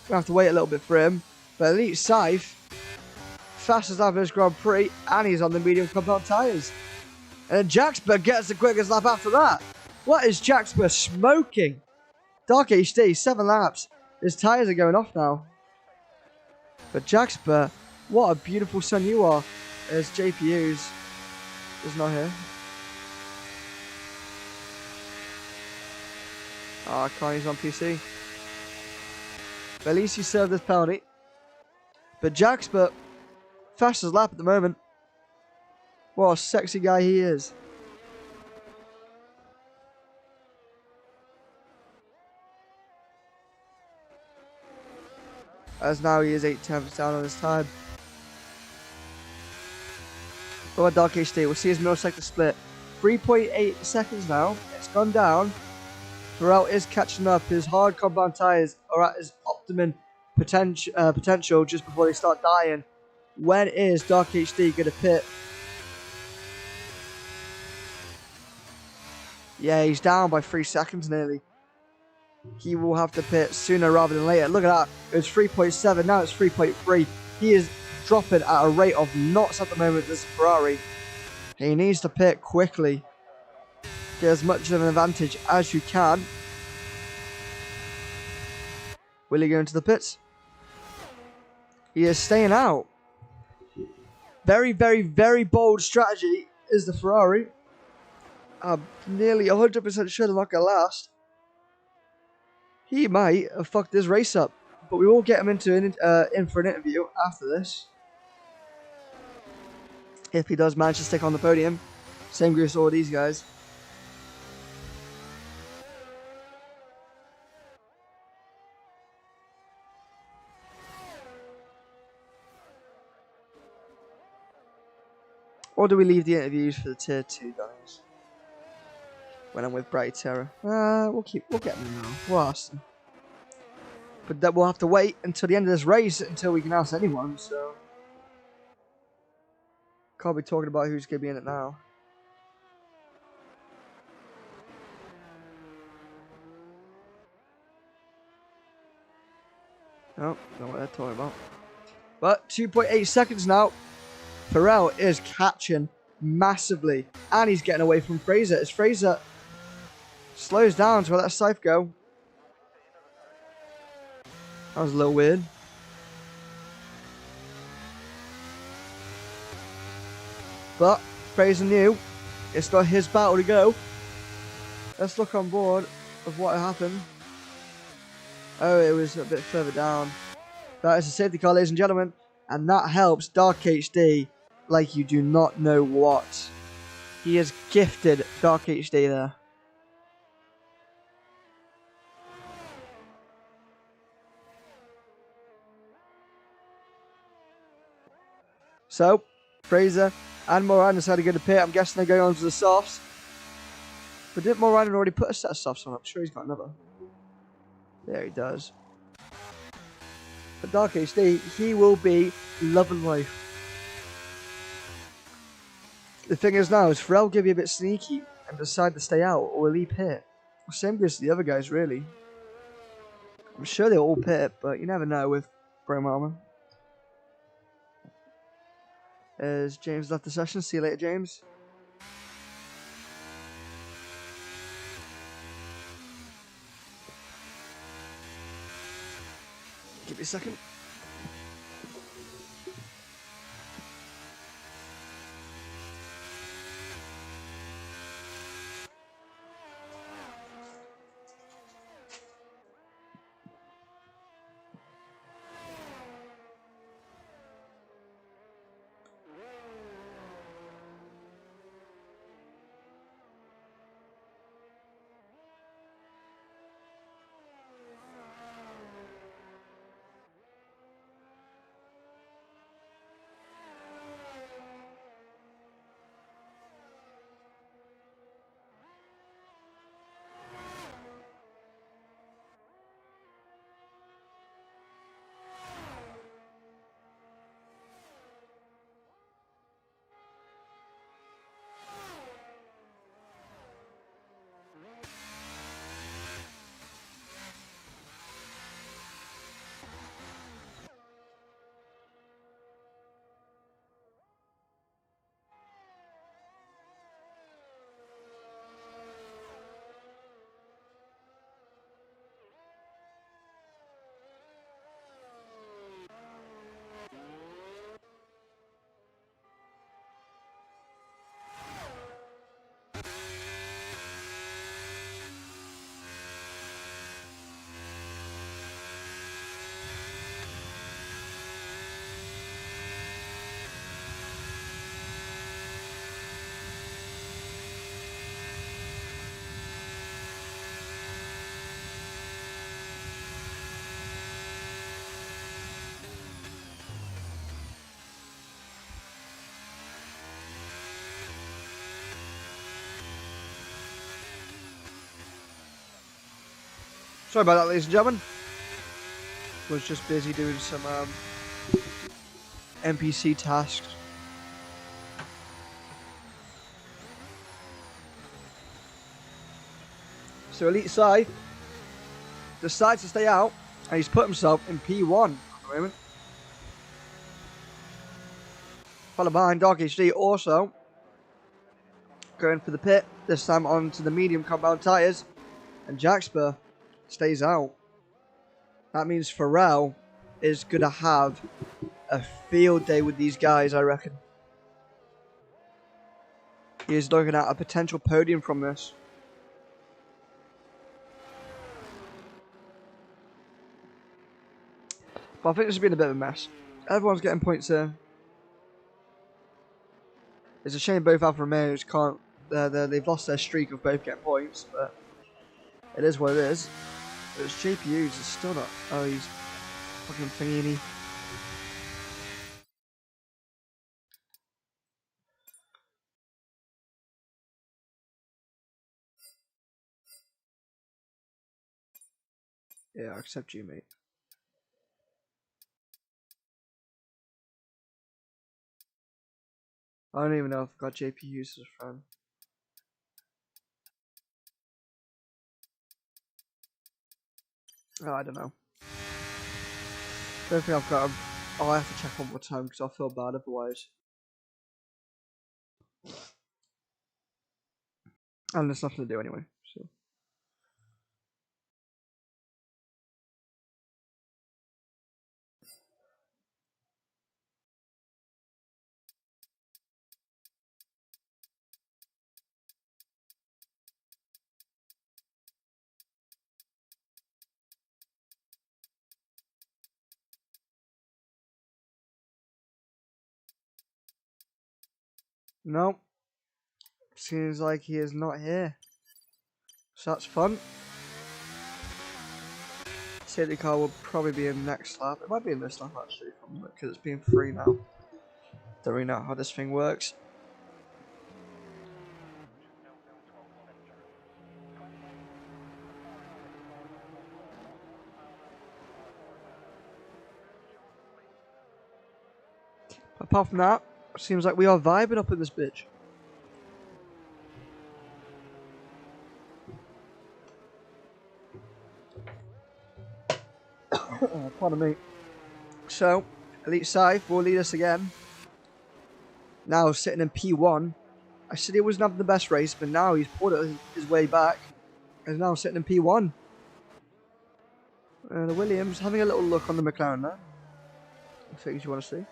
Gonna have to wait a little bit for him. But Elite Scythe, fastest lap of his Grand Prix, and he's on the medium compound tyres. And then Jaxper gets the quickest lap after that. What is Jaxper smoking? Dark HD, 7 laps. His tyres are going off now. But Jaxper, what a beautiful son you are. As JPU's is not here. Ah, Connie's on PC. But at least he served his penalty. But Jaxper, fastest lap at the moment. What a sexy guy he is. As now he is 8/10 down on his time. What about Dark HD? We'll see his middle sector split. 3.8 seconds now. It's gone down. Pharrell is catching up. His hard compound tyres are at his optimum potential just before they start dying. When is Dark HD going to pit? Yeah, he's down by 3 seconds nearly. He will have to pit sooner rather than later. Look at that. It was 3.7. Now it's 3.3. He is dropping at a rate of knots at the moment. This Ferrari. He needs to pit quickly. Get as much of an advantage as you can. Will he go into the pits? He is staying out. Very, very, very bold strategy is the Ferrari. I'm nearly 100% sure they're not going to last. He might have fucked this race up, but we will get him in for an interview after this. If he does manage to stick on the podium. Same goes to all these guys. Or do we leave the interviews for the tier 2 guys? When I'm with Bright Terror. We'll get them now. We'll ask them. But that we'll have to wait until the end of this race until we can ask anyone, so can't be talking about who's gonna be in it now. No, know what they're talking about. But 2.8 seconds now. Pharrell is catching massively. And he's getting away from Fraser. As Fraser slows down to let Scythe go. That was a little weird. But Fraser knew it's not his battle to go. Let's look on board of what happened. Oh, it was a bit further down. That is a safety car, ladies and gentlemen. And that helps Dark HD like you do not know what. He has gifted Dark HD there. So, Fraser and Moran decided to go to pit. I'm guessing they're going on to the softs. But didn't Moran already put a set of softs on? I'm sure he's got another. There he does. But Dark HD, he will be love and life. The thing is now, is Pharrell give you a bit sneaky and decide to stay out, or will he pit? Same goes to the other guys, really. I'm sure they'll all pit, but you never know with Bro Mama. As James left the session. See you later, James. Give me a second. Sorry about that, ladies and gentlemen. Was just busy doing some NPC tasks. So Elite Sai decides to stay out, and he's put himself in P1 at the moment. Followed behind Dog HD also going for the pit, this time onto the medium compound tyres, and Jaxper stays out. That means Pharrell is going to have a field day with these guys, I reckon. He is looking at a potential podium from this. But I think this has been a bit of a mess. Everyone's getting points here. It's a shame both Alfa Romeos can't. They've lost their streak of both getting points, but it is what it is. But his JPUs is still not. Oh, he's fucking thingy. Yeah, I accept you, mate. I don't even know if I've got JPUs as a friend. Oh, I don't know. Don't think I've got them. Oh, I have to check one more time because I feel bad otherwise. And there's nothing to do anyway. So. No. Seems like he is not here. So that's fun. Safety car will probably be in next lap. It might be in this lap actually, because it's been free now. Don't really know how this thing works. Apart from that, it seems like we are vibing up in this bitch. Oh, pardon me. So, Elite Scythe will lead us again. Now sitting in P1. I said he wasn't having the best race, but now he's pulled it his way back. And now sitting in P1. The Williams having a little look on the McLaren there. Things you want to see.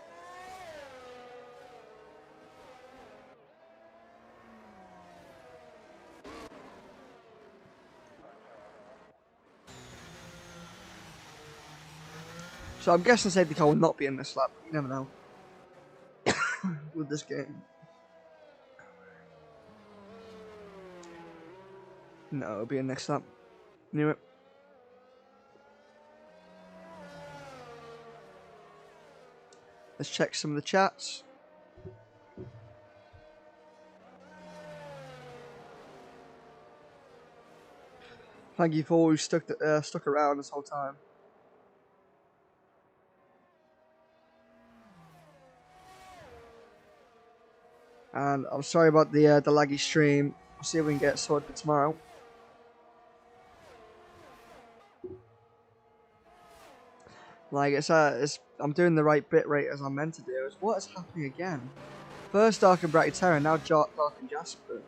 So I'm guessing safety car will not be in this lap. You never know. With this game. No, it'll be in next lap. Knew it. Let's check some of the chats. Thank you for all who stuck around this whole time. And I'm sorry about the laggy stream. We'll see if we can get it sorted for tomorrow. Like I'm doing the right bit rate as I'm meant to do. What is happening again? First Dark and Bright Terror, now Dark and Jasper.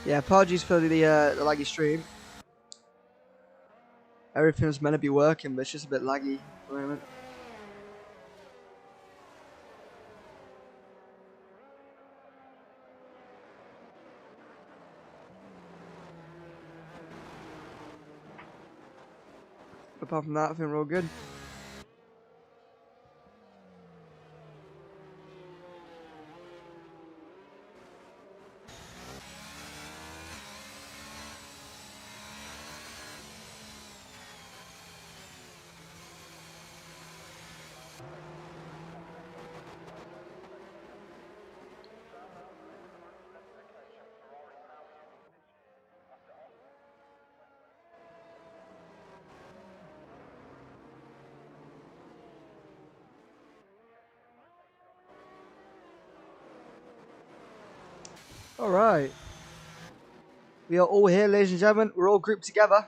Yeah, apologies for the laggy stream. Everything's meant to be working, but it's just a bit laggy at the moment. Apart from that, I think we're all good. Alright. We are all here, ladies and gentlemen. We're all grouped together.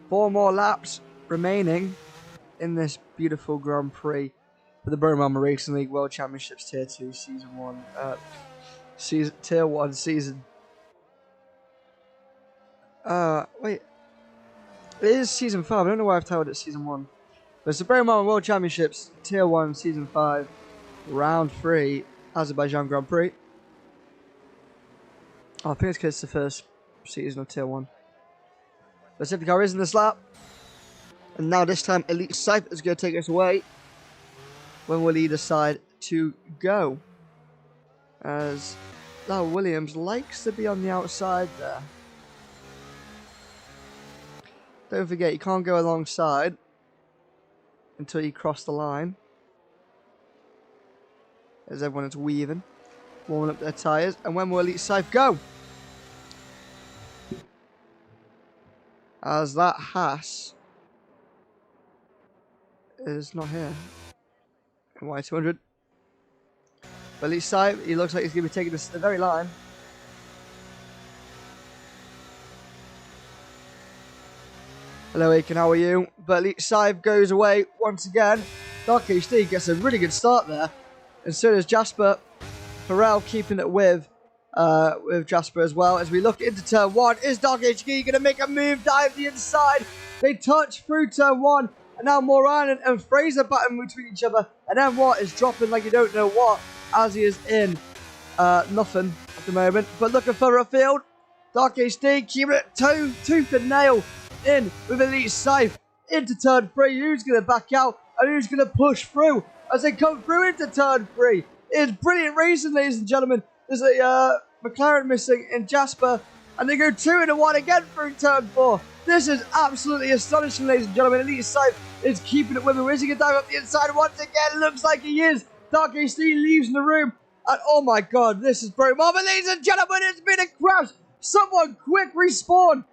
4 more laps remaining in this beautiful Grand Prix for the BMRL Racing League World Championships Tier 2 Season 1. Tier 1 Season. Wait. It is Season 5. I don't know why I've titled it Season 1. But it's the BMRL World Championships Tier 1 Season 5 Round 3 Azerbaijan Grand Prix. Oh, I think it's because it's the first season of Tier 1. The safety car is in this lap. And now this time Elite Cypher is going to take us away when we'll either decide to go. As Williams likes to be on the outside there. Don't forget, you can't go alongside until you cross the line. As everyone is weaving, warming up their tyres. And when will Elite Cypher go? As that Haas is not here. Y200. But Elite Cypher, he looks like he's going to be taking this to the very line. Hello Aiken, how are you? But Elite Cypher goes away once again. Dark HD gets a really good start there. And so does Jasper. Pharrell keeping it with Jasper as well. As we look into turn 1, is Dark HD going to make a move, dive the inside? They touch through turn 1. And now Moran and Fraser batting between each other. And then Watt is dropping like you don't know what. As he is in nothing at the moment. But looking further afield. Dark HD keeping it tooth and nail in with Elite Cypher into turn 3. Who's going to back out? And who's going to push through as they come through into turn 3? It's brilliant racing, ladies and gentlemen. There's a McLaren missing in Jasper. And they go 2 into 1 again through turn 4. This is absolutely astonishing, ladies and gentlemen. Elite Cypher is keeping it with him. Is he going to dive up the inside once again? Looks like he is. Dark HD leaves the room. And oh my god, this is brilliant. But ladies and gentlemen, it's been a crash. Someone quick respawn.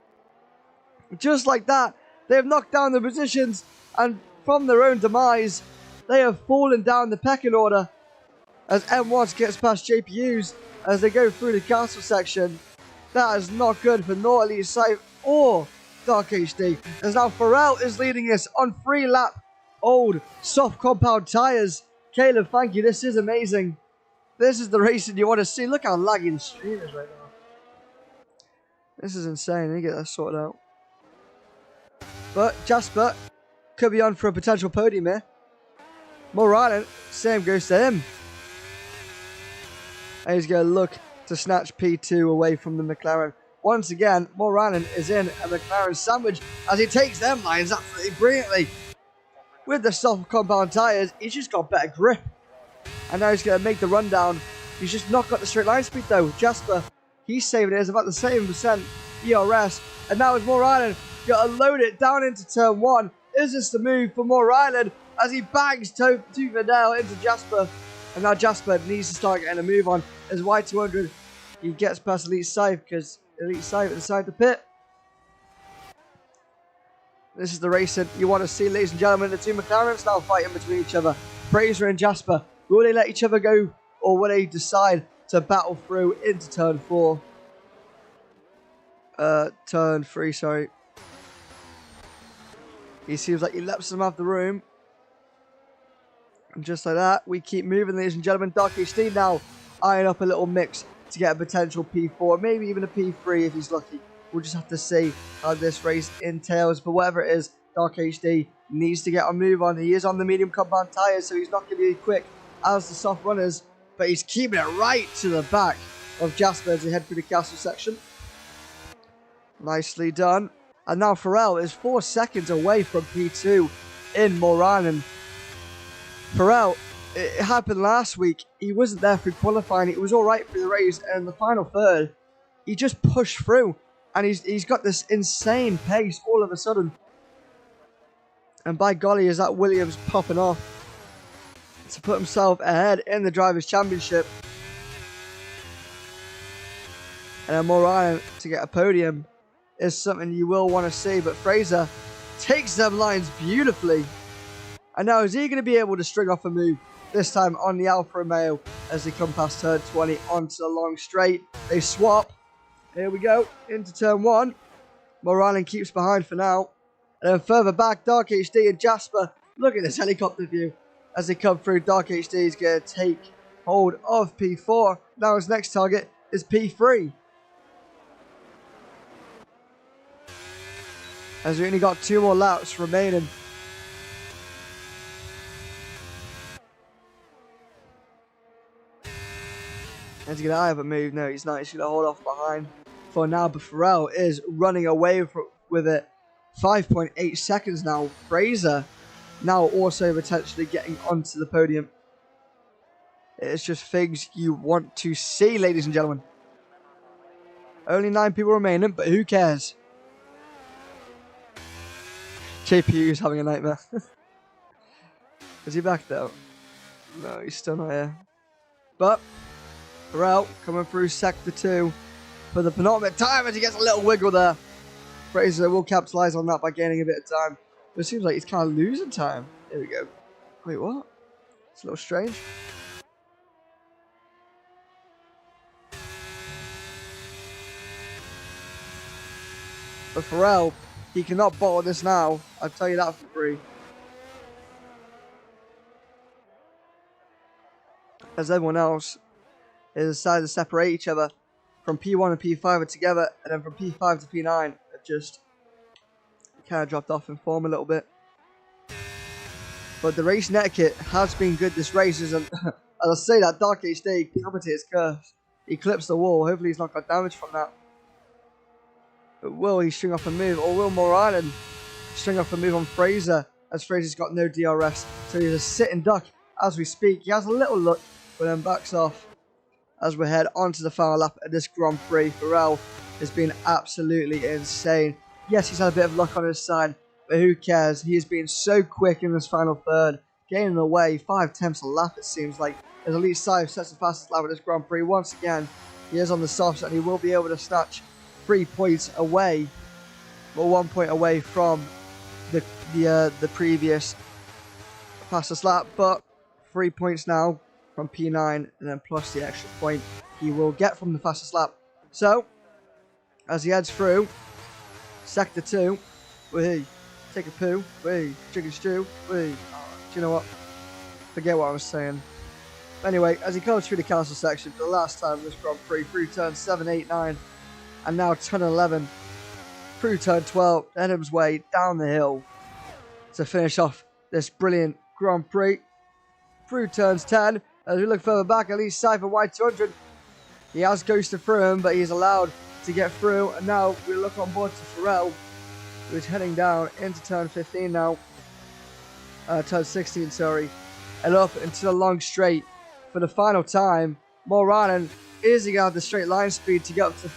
Just like that, they have knocked down the positions. And from their own demise, they have fallen down the pecking order. As M1 gets past JPUs as they go through the castle section. That is not good for nor Elite Cypher or Dark HD. As now Pharrell is leading us on 3-lap old soft compound tyres. Caleb, thank you. This is amazing. This is the racing you want to see. Look how laggy the stream is right now. This is insane. Let me get that sorted out. But Jasper could be on for a potential podium here. Moran, same goes to him. And he's going to look to snatch P2 away from the McLaren. Once again, Moran is in a McLaren sandwich as he takes them lines absolutely brilliantly. With the soft compound tyres, he's just got better grip. And now he's going to make the run down. He's just not got the straight line speed though. Jasper, he's saving it. It's about the same percent ERS. And now it's Moran got to load it down into turn 1. Is this the move for Moran as he bangs tooth and nail into Jasper? And now Jasper needs to start getting a move on. As Y200, he gets past Elite Cypher because Elite Cypher inside the pit. This is the racing you want to see, ladies and gentlemen. The two McLarens now fighting between each other. Fraser and Jasper. Will they let each other go, or will they decide to battle through into turn 4? Turn 3, sorry. He seems like he leaps them out the room. And just like that, we keep moving, ladies and gentlemen. Dark HD now eyeing up a little mix to get a potential P4, maybe even a P3 if he's lucky. We'll just have to see how this race entails. But whatever it is, Dark HD needs to get a move on. He is on the medium compound tyres, so he's not going to be quick as the soft runners. But he's keeping it right to the back of Jasper as they head through the castle section. Nicely done. And now Pharrell is 4 seconds away from P2 in Moran. And Pharrell, it happened last week. He wasn't there for qualifying. It was all right for the race. And the final third, he just pushed through. And he's got this insane pace all of a sudden. And by golly, is that Williams popping off to put himself ahead in the Drivers' Championship. And then Moran to get a podium is something you will want to see. But Fraser takes them lines beautifully. And now is he going to be able to string off a move? this time on the Alfa Romeo as they come past turn 20 onto the long straight. They swap. Here we go, into turn 1. Moranen keeps behind for now. And then further back, Dark HD and Jasper. Look at this helicopter view as they come through. Dark HD is going to take hold of P4. Now his next target is P3. As we only got 2 more laps remaining. Is he going to either move? No, he's not. He's going to hold off behind for now. But Farrell is running away with it. 5.8 seconds now. Fraser now also potentially getting onto the podium. It's just things you want to see, ladies and gentlemen. Only 9 people remaining, but who cares? JPU is having a nightmare. Is he back though? No, he's still not here. But Farrell coming through sector 2 for the penultimate time as he gets a little wiggle there. Fraser will capitalise on that by gaining a bit of time. But it seems like he's kind of losing time. There we go. Wait, what? It's a little strange. But Farrell, he cannot bottle this now. I'll tell you that for free. As everyone else has decided to separate each other from P1 and P5 are together, and then from P5 to P9 have just kind of dropped off in form a little bit. But the race etiquette has been good this race, and as I say that, Dark HD commentator's curse. He clips the wall. Hopefully he's not got damage from that. But will he string off a move, or will Moranen string off a move on Fraser, as Fraser's got no DRS, so he's a sitting duck as we speak. He has a little look, but then backs off as we head onto the final lap of this Grand Prix. Farrell has been absolutely insane. Yes, he's had a bit of luck on his side, but who cares? He has been so quick in this final third, gaining away 5 tenths a lap, it seems like. As Elite Side sets the fastest lap of this Grand Prix once again. He is on the softs and he will be able to snatch 3 points away, or 1 point away from the previous fastest lap, but 3 points now from P9, and then plus the extra point he will get from the fastest lap. So, as he heads through sector 2, wee, take a poo, wee, chicken stew, wee. Do you know what? Forget what I was saying. Anyway, as he comes through the castle section for the last time in this Grand Prix, through turn 7, 8, 9, and now turn 11, through turn 12, Edham's way down the hill to finish off this brilliant Grand Prix. Through turns 10, as we look further back, at least Cypher Y200, he has ghosted through him, but he's allowed to get through. And now we look on board to Farrell, who is heading down into turn 15 now, turn 16, sorry, and up into the long straight for the final time. Moranen is he going to have the straight line speed to get up to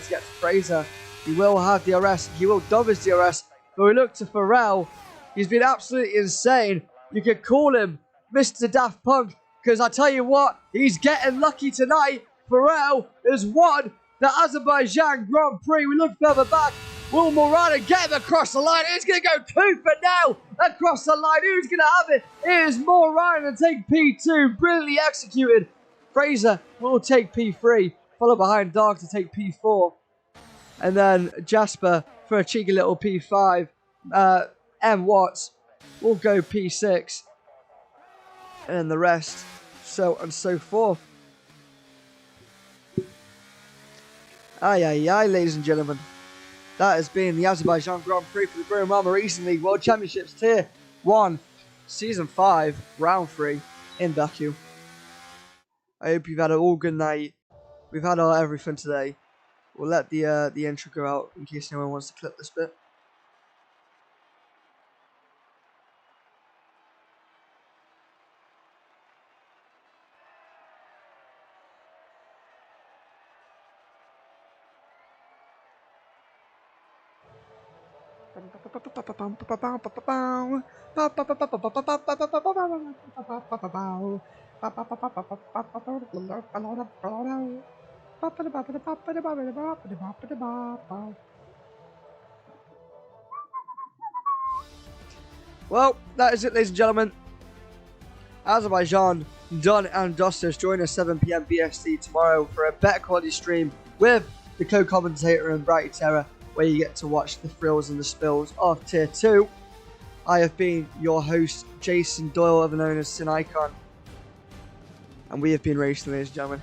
get to Fraser. He will have DRS. He will dub his DRS. But we look to Farrell. He's been absolutely insane. You could call him Mr. Daft Punk, because I tell you what, he's getting lucky tonight. Farrell has won the Azerbaijan Grand Prix. We look further back. Will Moranen get him across the line? He's going to go Cooper now across the line. Who's going to have it? It is Moranen to take P2. Brilliantly executed. Fraser will take P3, followed behind Dark to take P4. And then Jasper for a cheeky little P5. M. Watts will go P6. And then the rest, so and so forth. Aye, ladies and gentlemen. That has been the Azerbaijan Grand Prix for the BMRL Racing League World Championships Tier 1, Season 5, Round 3 in Baku. I hope you've had an all good night. We've had our everything today. We'll let the intro go out in case anyone wants to clip this bit. Well, that is it, ladies and gentlemen. Azerbaijan done and dusted. Join us 7 PM BST tomorrow for a better quality stream with the co-commentator and Brighty Terror, where you get to watch the thrills and the spills of Tier 2. I have been your host, Jason Doyle, otherwise known as Sin Icon. And we have been racing, ladies and gentlemen.